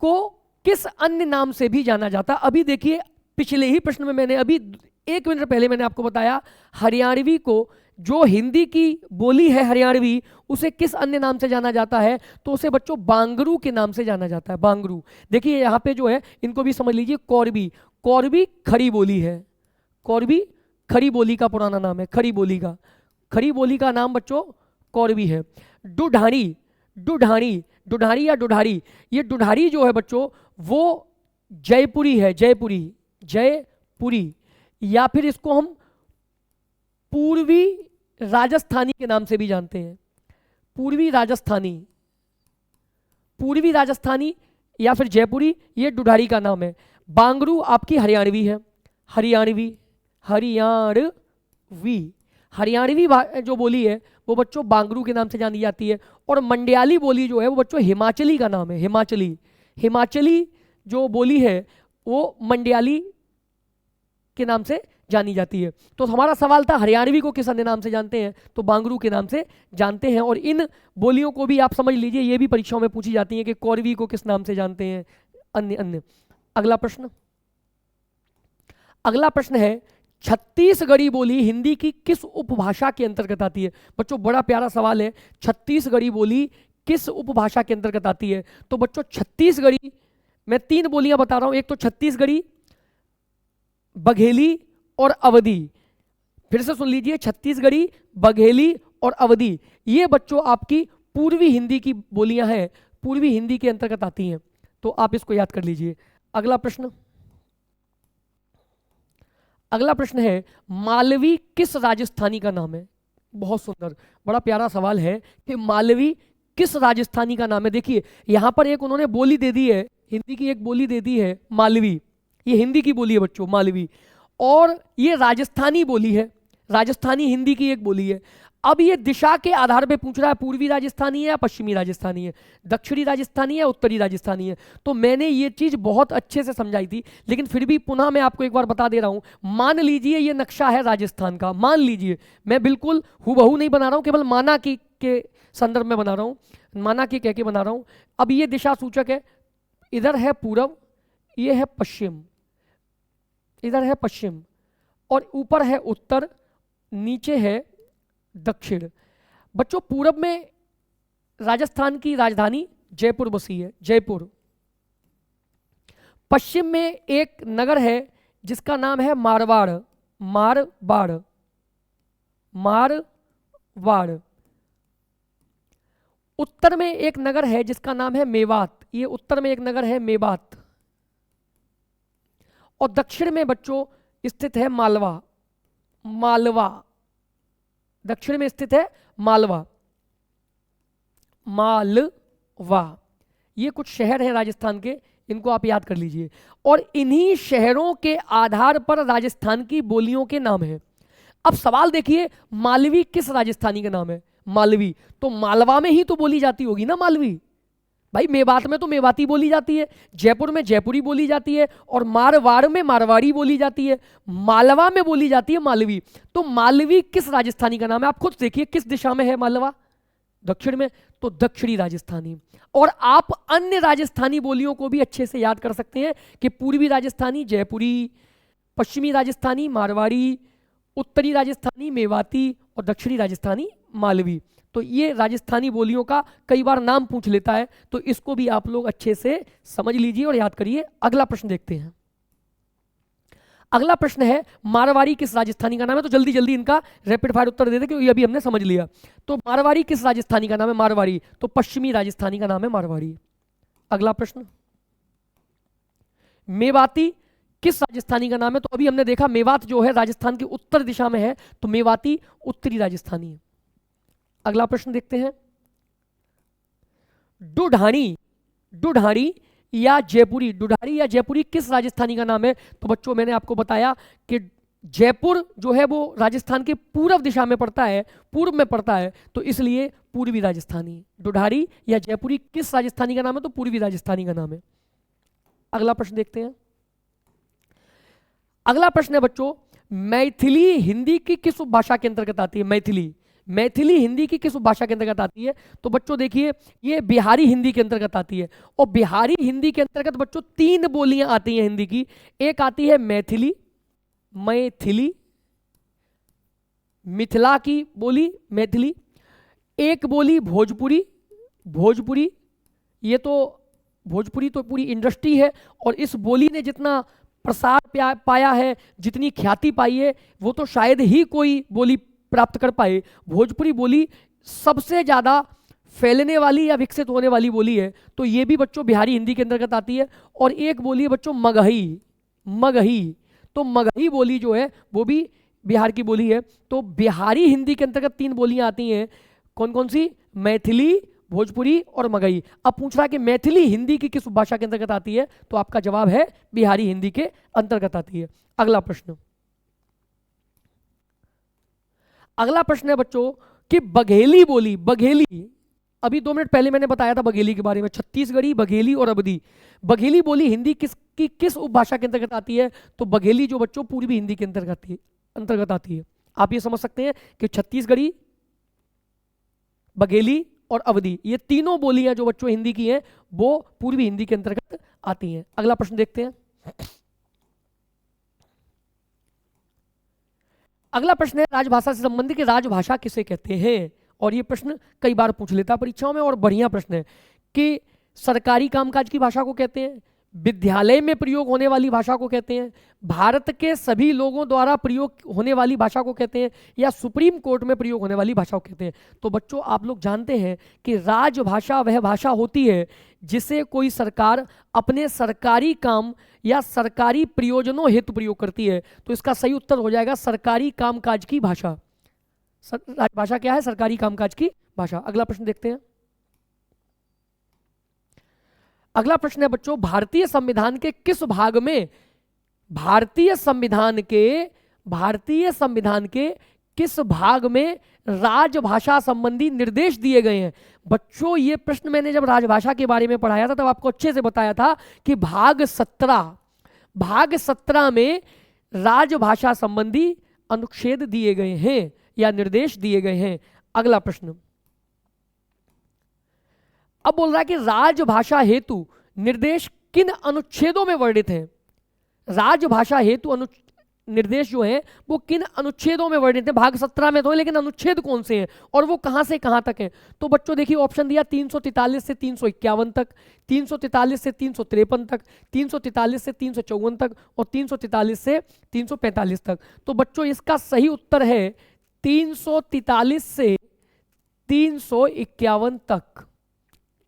को किस अन्य नाम से भी जाना जाता। अभी देखिए, पिछले ही प्रश्न में मैंने अभी 1 मिनट पहले मैंने आपको बताया, हरियाणवी को, जो हिंदी की बोली है हरियाणवी, उसे किस अन्य नाम से जाना जाता है। तो उसे बच्चों बांगरू के नाम से जाना जाता है। बांगरू। देखिए यहाँ पे जो है, इनको भी समझ लीजिए। कौरवी खड़ी बोली है। कौरवी खड़ी बोली का पुराना नाम है। खड़ी बोली का नाम बच्चों कौरवी है। डुढारी या डुढारी, ये डुढारी जो है बच्चों वो जयपुरी है। जयपुरी या फिर इसको हम पूर्वी राजस्थानी के नाम से भी जानते हैं। पूर्वी राजस्थानी या फिर जयपुरी, ये डुढारी का नाम है। बांगरू आपकी हरियाणवी है। हरियाणवी जो बोली है वो बच्चों बांगरू के नाम से जानी जाती है। और मंडयाली बोली जो है वो बच्चों हिमाचली का नाम है। हिमाचली जो बोली है वो मंडयाली के नाम से जानी जाती है। तो हमारा सवाल था हरियाणवी को किस अन्य नाम से जानते हैं। तो बांगरू के नाम से जानते हैं। और इन बोलियों को भी आप समझ लीजिए, ये भी परीक्षाओं में पूछी जाती हैं कि कौरवी को किस नाम से जानते हैं, अन्य। अगला प्रश्न है, छत्तीसगढ़ी बोली हिंदी की किस उपभाषा के अंतर्गत आती है। बच्चों बड़ा प्यारा सवाल है, छत्तीसगढ़ी बोली किस उपभाषा के अंतर्गत आती है। तो बच्चों छत्तीसगढ़ी, मैं 3 बोलियां बता रहा हूं। एक तो छत्तीसगढ़ी, बघेली और अवधी। फिर से सुन लीजिए, छत्तीसगढ़ी, बघेली और अवधी, ये बच्चों आपकी पूर्वी हिंदी की बोलियां हैं, पूर्वी हिंदी के अंतर्गत आती हैं। तो आप इसको याद कर लीजिए। अगला प्रश्न है, मालवी किस राजस्थानी का नाम है। बहुत सुंदर, बड़ा प्यारा सवाल है कि मालवी किस राजस्थानी का नाम है। देखिए यहां पर एक उन्होंने बोली दे दी है, हिंदी की एक बोली दे दी है मालवी। ये हिंदी की बोली है बच्चों, मालवी। और ये राजस्थानी बोली है, राजस्थानी हिंदी की एक बोली है। अब ये दिशा के आधार पे पूछ रहा है पूर्वी राजस्थानी है या पश्चिमी राजस्थानी है, दक्षिणी राजस्थानी है, उत्तरी राजस्थानी है। तो मैंने ये चीज बहुत अच्छे से समझाई थी, लेकिन फिर भी पुनः मैं आपको एक बार बता दे रहा हूं। मान लीजिए ये नक्शा है राजस्थान का, मान लीजिए, मैं बिल्कुल हूबहू नहीं बना रहा हूं, केवल माना की के संदर्भ में बना रहा हूं, माना की कह के बना रहा हूं। अब ये दिशा सूचक है, इधर है पूरब, ये है पश्चिम, इधर है पश्चिम, और ऊपर है उत्तर, नीचे है दक्षिण। बच्चों पूरब में राजस्थान की राजधानी जयपुर बसी है, जयपुर। पश्चिम में एक नगर है जिसका नाम है मारवाड़, मारवाड़, मारवाड़। उत्तर में एक नगर है जिसका नाम है मेवात, ये उत्तर में एक नगर है मेवात। और दक्षिण में बच्चों स्थित है मालवा, मालवा, दक्षिण में स्थित है मालवा, मालवा। ये कुछ शहर हैं राजस्थान के, इनको आप याद कर लीजिए। और इन्हीं शहरों के आधार पर राजस्थान की बोलियों के नाम हैं। अब सवाल देखिए, मालवी किस राजस्थानी का नाम है? मालवी। तो मालवा में ही तो बोली जाती होगी ना मालवी। भाई मेवात में तो मेवाती बोली जाती है, जयपुर में जयपुरी बोली जाती है, और मारवाड़ में मारवाड़ी बोली जाती है, मालवा में बोली जाती है मालवी। तो मालवी किस राजस्थानी का नाम है? आप खुद देखिए किस दिशा में है मालवा, दक्षिण में, तो दक्षिणी राजस्थानी। और आप अन्य राजस्थानी बोलियों को भी अच्छे से याद कर सकते हैं कि पूर्वी राजस्थानी जयपुरी, पश्चिमी राजस्थानी मारवाड़ी, उत्तरी राजस्थानी मेवाती, और दक्षिणी राजस्थानी मालवी। तो ये राजस्थानी बोलियों का कई बार नाम पूछ लेता है, तो इसको भी आप लोग अच्छे से समझ लीजिए और याद करिए। अगला प्रश्न देखते हैं। अगला प्रश्न है मारवाड़ी किस राजस्थानी का नाम है? तो जल्दी जल्दी इनका रैपिड फायर उत्तर दे दे, क्योंकि अभी हमने समझ लिया। तो मारवाड़ी किस राजस्थानी का नाम है? मारवाड़ी, तो पश्चिमी राजस्थानी का नाम है मारवाड़ी। अगला प्रश्न, मेवाती किस राजस्थानी का नाम है? तो अभी हमने देखा मेवात जो है राजस्थान की उत्तर दिशा में है, तो मेवाती उत्तरी राजस्थानी है। अगला प्रश्न देखते हैं, डुढाणी, डुढाणी या जयपुरी, डुढारी या जयपुरी किस राजस्थानी का नाम है? तो बच्चों मैंने आपको बताया कि जयपुर जो है वो राजस्थान के पूर्व दिशा में पड़ता है, पूर्व में पड़ता है, तो इसलिए पूर्वी राजस्थानी। डुढारी या जयपुरी किस राजस्थानी का नाम है? तो पूर्वी राजस्थानी का नाम है। अगला प्रश्न देखते हैं। अगला प्रश्न है बच्चों, मैथिली हिंदी की किस उपभाषा के अंतर्गत आती है? मैथिली, मैथिली हिंदी की किस उपभाषा के अंतर्गत आती है? तो बच्चों देखिए ये बिहारी हिंदी के अंतर्गत आती है। और बिहारी हिंदी के अंतर्गत बच्चों तीन बोलियां आती हैं हिंदी की। एक आती है मैथिली, मैथिली, मिथिला की बोली मैथिली। एक बोली भोजपुरी, भोजपुरी, ये तो भोजपुरी तो पूरी इंडस्ट्री है, और इस बोली ने जितना प्रसार पाया है, जितनी ख्याति पाई है, वो तो शायद ही कोई बोली प्राप्त कर पाए। भोजपुरी बोली सबसे ज़्यादा फैलने वाली या विकसित होने वाली बोली है, तो ये भी बच्चों बिहारी हिंदी के अंतर्गत आती है। और एक बोली है बच्चों मगही, मगही, तो मगही बोली जो है वो भी बिहार की बोली है। तो बिहारी हिंदी के अंतर्गत तीन बोलियां आती हैं, कौन कौन सी? मैथिली, भोजपुरी और मगही। अब पूछ रहा है कि मैथिली हिंदी की किस भाषा के अंतर्गत आती है? तो आपका जवाब है बिहारी हिंदी के अंतर्गत आती है। अगला प्रश्न, अगला प्रश्न है बच्चों कि बघेली बोली, बघेली, अभी 2 मिनट पहले मैंने बताया था बघेली के बारे में, छत्तीसगढ़ी, बघेली और अवधी। बघेली बोली हिंदी किस उपभाषा के अंतर्गत आती है? तो बघेली जो बच्चों पूर्वी हिंदी के अंतर्गत आती है। आप ये समझ सकते हैं कि छत्तीसगढ़ी, बघेली और अवधी, ये तीनों बोलियां जो बच्चों हिंदी की हैं वो पूर्वी हिंदी के अंतर्गत आती हैं। अगला प्रश्न देखते हैं। अगला प्रश्न है राजभाषा से संबंधित कि राजभाषा किसे कहते हैं? और ये प्रश्न कई बार पूछ लेता परीक्षाओं में, और बढ़िया प्रश्न है कि सरकारी कामकाज की भाषा को कहते हैं, विद्यालय में प्रयोग होने वाली भाषा को कहते हैं, भारत के सभी लोगों द्वारा प्रयोग होने वाली भाषा को कहते हैं, या सुप्रीम कोर्ट में प्रयोग होने वाली भाषा को कहते हैं। तो बच्चों आप लोग जानते हैं कि राजभाषा वह भाषा होती है जिसे कोई सरकार अपने सरकारी काम या सरकारी प्रयोजनों हेतु प्रयोग करती है। तो इसका सही उत्तर हो जाएगा सरकारी कामकाज की भाषा। राजभाषा क्या है? सरकारी कामकाज की भाषा। अगला प्रश्न देखते हैं। अगला प्रश्न है बच्चों, भारतीय संविधान के किस भाग में, भारतीय संविधान के किस भाग में राजभाषा संबंधी निर्देश दिए गए हैं? बच्चों ये प्रश्न मैंने जब राजभाषा के बारे में पढ़ाया था तब आपको अच्छे से बताया था कि भाग 17 में राजभाषा संबंधी अनुच्छेद दिए गए हैं या निर्देश दिए गए हैं। अगला प्रश्न, अब बोल रहा है कि राजभाषा हेतु निर्देश किन अनुच्छेदों में वर्णित हैं? राजभाषा हेतु निर्देश जो है वो किन अनुच्छेदों में वर्णित है? भाग 17 में तो है, लेकिन अनुच्छेद कौन से हैं और वो कहां से कहां तक हैं? तो बच्चों देखिए ऑप्शन दिया 343 से 351 तक, 343 से 353 तक, 343 से 354 तक और 343 से 345 तक। तो बच्चों इसका सही उत्तर है 343 से 351 तक।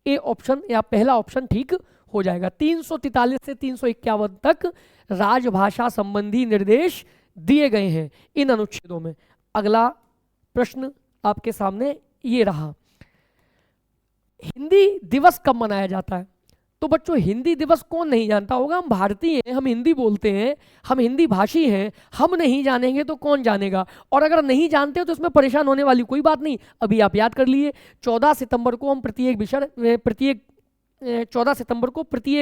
ए ऑप्शन या पहला ऑप्शन ठीक हो जाएगा। 343 से 351 तक राजभाषा संबंधी निर्देश दिए गए हैं इन अनुच्छेदों में। अगला प्रश्न आपके सामने ये रहा, हिंदी दिवस कब मनाया जाता है? तो बच्चों हिंदी दिवस कौन नहीं जानता होगा? हम भारतीय हैं, हम हिंदी बोलते हैं, हम हिंदी भाषी हैं, हम नहीं जानेंगे तो कौन जानेगा? और अगर नहीं जानते हो तो इसमें परेशान होने वाली कोई बात नहीं, अभी आप याद कर लिए। 14 सितंबर को हम प्रत्येक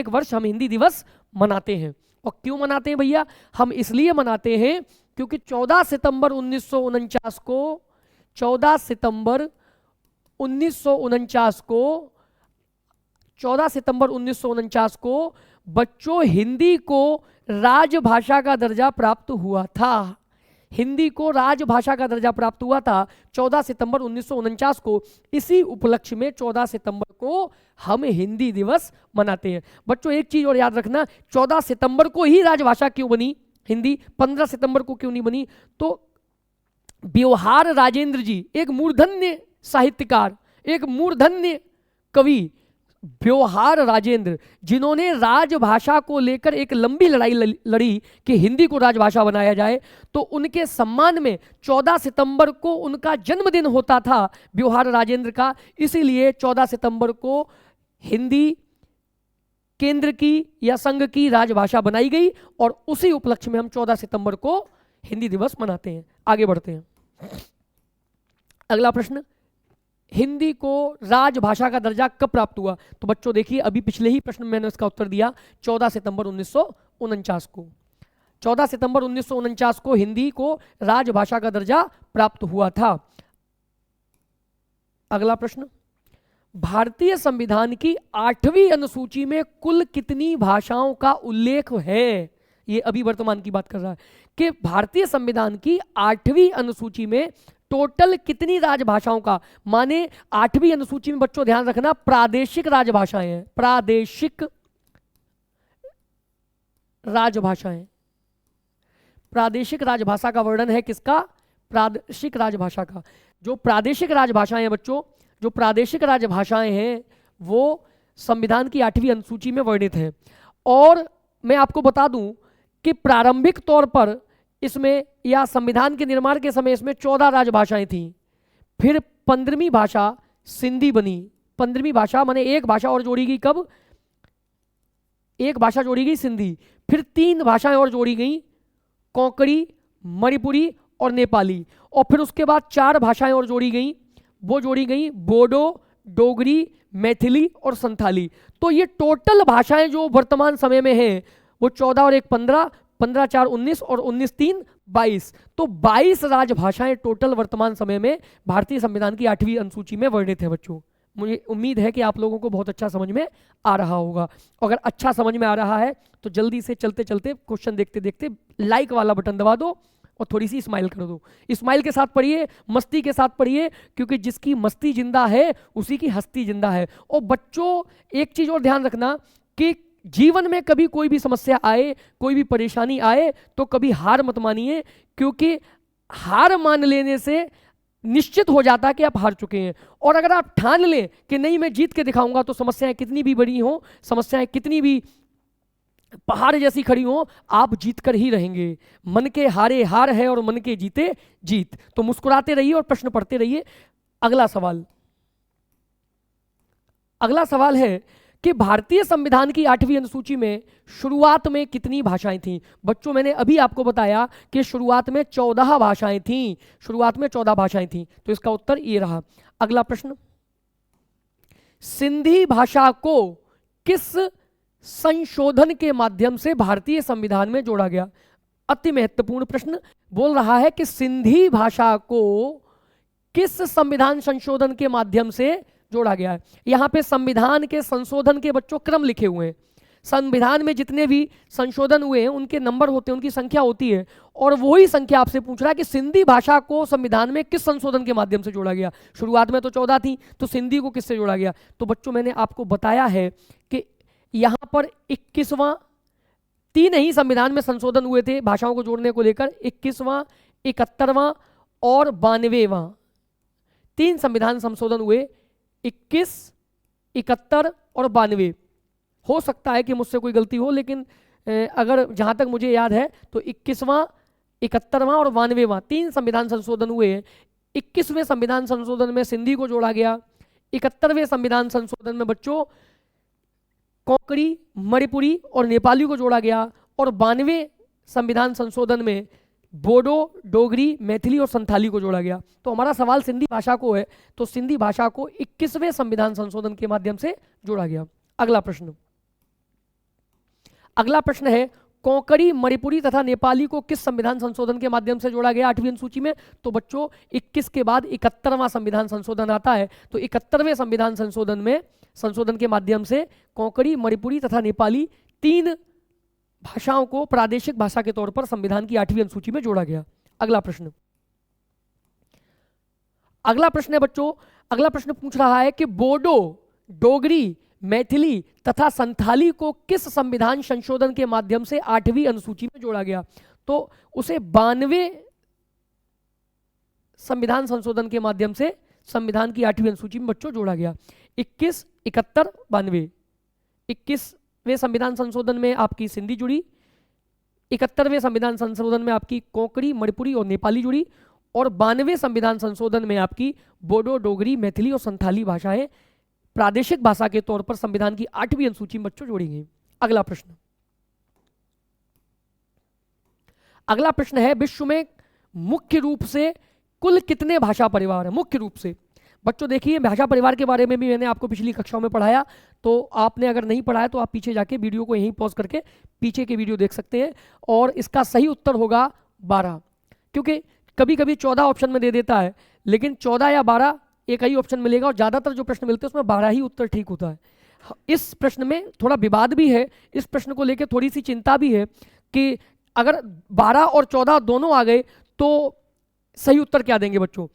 वर्ष हम हिंदी दिवस मनाते हैं। और क्यों मनाते हैं भैया? हम इसलिए मनाते हैं क्योंकि 14 सितंबर 1949 को बच्चों हिंदी को राजभाषा का दर्जा प्राप्त हुआ था। हिंदी को राजभाषा का दर्जा प्राप्त हुआ था 14 सितंबर 1949 को। इसी उपलक्ष्य में 14 सितंबर को हम हिंदी दिवस मनाते हैं। बच्चों एक चीज और याद रखना, 14 सितंबर को ही राजभाषा क्यों बनी हिंदी, 15 सितंबर को क्यों नहीं बनी? तो ब्योहार राजेंद्र जी, एक मूर्धन्य साहित्यकार, एक मूर्धन्य कवि ब्योहार राजेंद्र, जिन्होंने राजभाषा को लेकर एक लंबी लड़ाई लड़ी कि हिंदी को राजभाषा बनाया जाए, तो उनके सम्मान में 14 सितंबर को उनका जन्मदिन होता था ब्योहार राजेंद्र का। इसीलिए 14 सितंबर को हिंदी केंद्र की या संघ की राजभाषा बनाई गई और उसी उपलक्ष्य में हम 14 सितंबर को हिंदी दिवस मनाते हैं। आगे बढ़ते हैं। अगला प्रश्न, हिंदी को राजभाषा का दर्जा कब प्राप्त हुआ? तो बच्चों देखिए अभी पिछले ही प्रश्न में मैंने इसका उत्तर दिया, 14 सितंबर 1949 को। 14 सितंबर 1949 को हिंदी को राजभाषा का दर्जा प्राप्त हुआ था। अगला प्रश्न, भारतीय संविधान की 8वीं अनुसूची में कुल कितनी भाषाओं का उल्लेख है? ये अभी वर्तमान की बात कर रहा है कि भारतीय संविधान की 8वीं अनुसूची में टोटल कितनी राजभाषाओं का, माने 8वीं अनुसूची में बच्चों ध्यान रखना प्रादेशिक राजभाषाएं हैं, प्रादेशिक राजभाषाएं। प्रादेशिक राजभाषा का वर्णन है किसका? प्रादेशिक राजभाषा का। जो प्रादेशिक राजभाषाएं हैं बच्चों, जो प्रादेशिक राजभाषाएं हैं वो संविधान की 8वीं अनुसूची में वर्णित हैं। और मैं आपको बता दूं कि प्रारंभिक तौर पर इसमें या संविधान के निर्माण के समय इसमें 14 राजभाषाएं थीं। फिर 15वीं भाषा सिंधी बनी। 15वीं भाषा माने एक भाषा और जोड़ी गई, कब? एक भाषा जोड़ी गई सिंधी। फिर 3 भाषाएं और जोड़ी गई, कोंकणी, मणिपुरी और नेपाली। और फिर उसके बाद 4 भाषाएं और जोड़ी गई, वो जोड़ी गई बोडो, डोगरी, मैथिली और संथाली। तो ये टोटल भाषाएं जो वर्तमान समय में हैं वो 14 और 1 15, 15 4 19 और 19 3 22। तो 22 राजभाषाएं टोटल वर्तमान समय में भारतीय संविधान की 8वीं अनुसूची में वर्णित है। बच्चों मुझे उम्मीद है कि आप लोगों को बहुत अच्छा समझ में आ रहा होगा। अगर अच्छा समझ में आ रहा है तो जल्दी से चलते चलते क्वेश्चन देखते देखते लाइक वाला बटन दबा दो और थोड़ी सी स्माइल कर दो। स्माइल के साथ पढ़िए, मस्ती के साथ पढ़िए, क्योंकि जिसकी मस्ती जिंदा है उसी की हस्ती जिंदा है। और बच्चों एक चीज और ध्यान रखना कि जीवन में कभी कोई भी समस्या आए, कोई भी परेशानी आए तो कभी हार मत मानिए, क्योंकि हार मान लेने से निश्चित हो जाता है कि आप हार चुके हैं। और अगर आप ठान लें कि नहीं मैं जीत के दिखाऊंगा, तो समस्याएं कितनी भी बड़ी हो, समस्याएं कितनी भी पहाड़ जैसी खड़ी हो, आप जीत कर ही रहेंगे। मन के हारे हार है और मन के जीते जीत। तो मुस्कुराते रहिए और प्रश्न पढ़ते रहिए। अगला सवाल है कि भारतीय संविधान की 8वीं अनुसूची में शुरुआत में कितनी भाषाएं थीं। बच्चों मैंने अभी आपको बताया कि शुरुआत में 14 भाषाएं थीं, शुरुआत में 14 भाषाएं थीं, तो इसका उत्तर ये रहा। अगला प्रश्न, सिंधी भाषा को किस संशोधन के माध्यम से भारतीय संविधान में जोड़ा गया। अति महत्वपूर्ण प्रश्न बोल रहा है कि सिंधी भाषा को किस संविधान संशोधन के माध्यम से जोड़ा गया है। यहां पे संविधान के संशोधन के बच्चों क्रम लिखे हुए हैं। संविधान में जितने भी संशोधन हुए हैं उनके नंबर होते हैं, उनकी संख्या होती है, और वही संख्या आपसे पूछ रहा है कि सिंधी भाषा को संविधान में किस संशोधन के माध्यम से जोड़ा गया। शुरुआत में तो 14 थी, तो सिंधी को किससे जोड़ा गया। तो बच्चों मैंने आपको बताया है कि यहां पर 21वां, 3 ही संविधान में संशोधन हुए थे भाषाओं को जोड़ने को लेकर, 21वां, 71वां और 92वां, 3 संविधान संशोधन हुए, 21, 71 और 92। हो सकता है कि मुझसे कोई गलती हो, लेकिन अगर जहां तक मुझे याद है तो 21वां, 71वां और 92वां 3 संविधान संशोधन हुए हैं। 21वें संविधान संशोधन में सिंधी को जोड़ा गया, 71वें संविधान संशोधन में बच्चों कोंकणी, मणिपुरी और नेपाली को जोड़ा गया, और 92वें संविधान संशोधन में बोडो, डोगरी, मैथिली और संथाली को जोड़ा गया। तो हमारा सवाल सिंधी भाषा को है, तो सिंधी भाषा को 21वें संविधान संशोधन के माध्यम से जोड़ा गया। अगला प्रश्न, अगला प्रश्न है कोंकणी, मणिपुरी तथा नेपाली को किस संविधान संशोधन के माध्यम से जोड़ा गया 8वीं अनुसूची में। तो बच्चों 21 के बाद 71वां संविधान संशोधन आता है, तो 71वें संविधान संशोधन में संशोधन के माध्यम से कोंकणी, मणिपुरी तथा नेपाली 3 भाषाओं को प्रादेशिक भाषा के तौर पर संविधान की 8वीं अनुसूची में जोड़ा गया। अगला प्रश्न, अगला प्रश्न है बच्चों, अगला प्रश्न पूछ रहा है कि बोडो, डोगरी, मैथिली तथा संथाली को किस संविधान संशोधन के माध्यम से 8वीं अनुसूची में जोड़ा गया। तो उसे 92वें संविधान संशोधन के माध्यम से संविधान की 8वीं अनुसूची में बच्चों जोड़ा गया। 21, 71, 92। 21वें संविधान संशोधन में आपकी सिंधी जुड़ी, 71वें संविधान संशोधन में आपकी कोंकणी, मणिपुरी और नेपाली जुड़ी, और 92वें संविधान संशोधन में आपकी बोडो, डोगरी, मैथिली और संथाली भाषाएं प्रादेशिक भाषा के तौर पर संविधान की 8वीं अनुसूची में बच्चों जोड़ी गई। अगला प्रश्न, अगला प्रश्न है विश्व में मुख्य रूप से कुल कितने भाषा परिवार है। मुख्य रूप से बच्चों देखिए, भाषा परिवार के बारे में भी मैंने आपको पिछली कक्षाओं में पढ़ाया, तो आपने अगर नहीं पढ़ाया तो आप पीछे जाके वीडियो को यहीं पॉज करके पीछे के वीडियो देख सकते हैं, और इसका सही उत्तर होगा 12, क्योंकि कभी कभी 14 ऑप्शन में दे देता है, लेकिन 14 या 12 एक ही ऑप्शन मिलेगा, और ज़्यादातर जो प्रश्न मिलते हैं उसमें 12 ही उत्तर ठीक होता है। इस प्रश्न में थोड़ा विवाद भी है, इस प्रश्न को लेकर थोड़ी सी चिंता भी है कि अगर 12 और 14 दोनों आ गए तो सही उत्तर क्या देंगे बच्चों।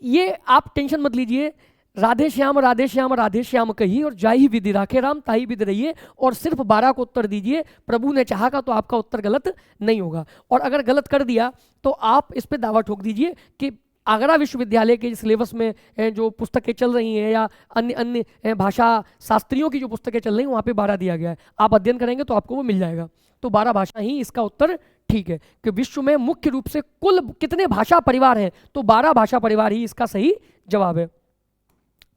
ये आप टेंशन मत लीजिए, राधे श्याम राधे श्याम राधे श्याम कही और जाहि विधि राखे राम ताहि विधि रहिए, और सिर्फ 12 को उत्तर दीजिए। प्रभु ने चाहा का तो आपका उत्तर गलत नहीं होगा, और अगर गलत कर दिया तो आप इस पे दावा ठोक दीजिए कि आगरा विश्वविद्यालय के सिलेबस में जो पुस्तकें चल रही हैं या अन्य अन्य भाषा शास्त्रियों की जो पुस्तकें चल रही हैं वहाँ पे 12 दिया गया है, आप अध्ययन करेंगे तो आपको वो मिल जाएगा। तो 12 भाषा ही इसका उत्तर ठीक है कि विश्व में मुख्य रूप से कुल कितने भाषा परिवार हैं, तो 12 भाषा परिवार ही इसका सही जवाब है।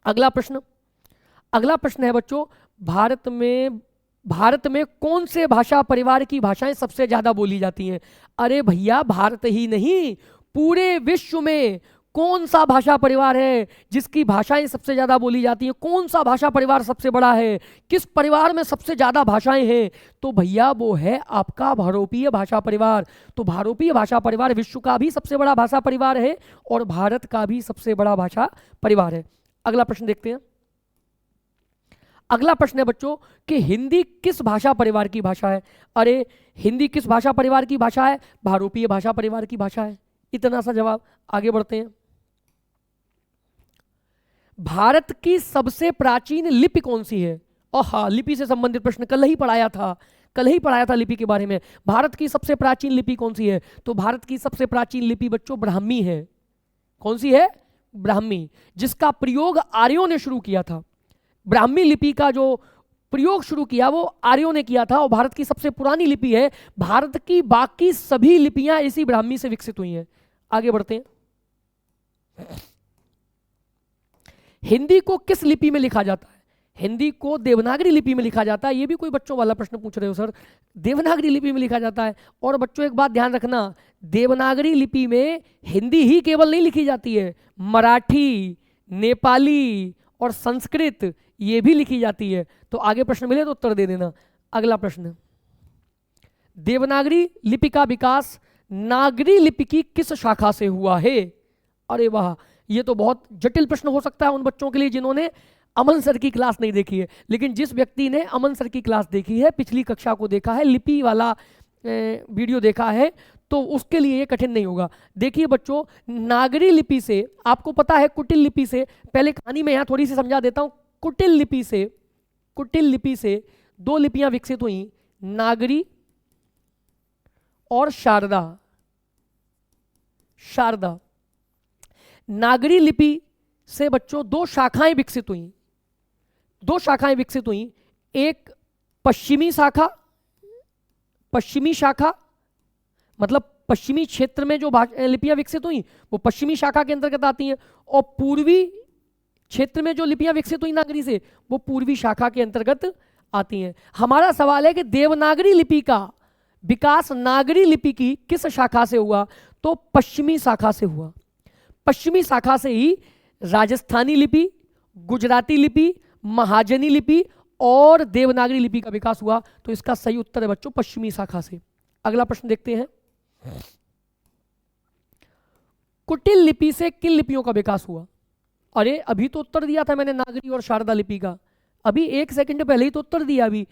अगला प्रश्न, अगला प्रश्न है बच्चों, भारत में कौन से भाषा परिवार की भाषाएं सबसे ज्यादा बोली जाती हैं। अरे भैया, भारत ही नहीं पूरे विश्व में कौन सा भाषा परिवार है जिसकी भाषाएं सबसे ज्यादा बोली जाती हैं। कौन सा भाषा परिवार सबसे बड़ा है, किस परिवार में सबसे ज्यादा भाषाएं हैं, तो भैया वो है आपका भारोपीय भाषा परिवार। तो भारोपीय भाषा परिवार विश्व का भी सबसे बड़ा भाषा परिवार है और भारत का भी सबसे बड़ा भाषा परिवार है। अगला प्रश्न देखते हैं। अगला प्रश्न है बच्चों कि हिंदी किस भाषा परिवार की भाषा है। अरे हिंदी किस भाषा परिवार की भाषा है, भारोपीय भाषा परिवार की भाषा है। इतना सा जवाब। आगे बढ़ते हैं। भारत की सबसे प्राचीन लिपि कौन सी है। हाँ, लिपि से संबंधित प्रश्न कल ही पढ़ाया था लिपि के बारे में। भारत की सबसे प्राचीन लिपि कौन सी है, तो भारत की सबसे प्राचीन लिपि बच्चों ब्राह्मी है। कौन सी है, ब्राह्मी, जिसका प्रयोग आर्यों ने शुरू किया था। ब्राह्मी लिपि का जो प्रयोग शुरू किया वो आर्यों ने किया था और भारत की सबसे पुरानी लिपि है। भारत की बाकी सभी लिपियां इसी ब्राह्मी से विकसित हुई हैं। आगे बढ़ते हैं। हिंदी को किस लिपि में लिखा जाता है। हिंदी को देवनागरी लिपि में लिखा जाता है। ये भी कोई बच्चों वाला प्रश्न पूछ रहे हो सर, देवनागरी लिपि में लिखा जाता है। और बच्चों एक बात ध्यान रखना, देवनागरी लिपि में हिंदी ही केवल नहीं लिखी जाती है, मराठी, नेपाली और संस्कृत ये भी लिखी जाती है। तो आगे प्रश्न मिले तो उत्तर दे देना। अगला प्रश्न, देवनागरी लिपि का विकास नागरी लिपि की किस शाखा से हुआ है? अरे वाह, ये तो बहुत जटिल प्रश्न हो सकता है उन बच्चों के लिए जिन्होंने अमन सर की क्लास नहीं देखी है। लेकिन जिस व्यक्ति ने अमन सर की क्लास देखी है, पिछली कक्षा को देखा है, लिपि वाला वीडियो देखा है, तो उसके लिए ये कठिन नहीं होगा। देखिए बच्चों, नागरी लिपि से आपको पता है कुटिल लिपि से, पहले कहानी में यहाँ थोड़ी सी समझा देता हूँ। कुटिल लिपि से दो लिपियां विकसित हुई, नागरी और शारदा। नागरी लिपि से बच्चों दो शाखाएं विकसित हुई, एक पश्चिमी शाखा, मतलब पश्चिमी क्षेत्र में जो लिपियां विकसित हुई वो पश्चिमी शाखा के अंतर्गत आती हैं, और पूर्वी क्षेत्र में जो लिपियां विकसित हुई नागरी से वो पूर्वी शाखा के अंतर्गत आती हैं। हमारा सवाल है कि देवनागरी लिपि का विकास नागरी लिपि की किस शाखा से हुआ? तो पश्चिमी शाखा से हुआ। पश्चिमी शाखा से ही राजस्थानी लिपि, गुजराती लिपि, महाजनी लिपि और देवनागरी लिपि का विकास हुआ। तो इसका सही उत्तर है बच्चों पश्चिमी शाखा से। अगला प्रश्न देखते हैं, कुटिल लिपि से किन लिपियों का विकास हुआ? अरे अभी तो उत्तर दिया था मैंने नागरी और शारदा लिपि का, अभी 1 सेकंड पहले ही तो उत्तर दिया। अभी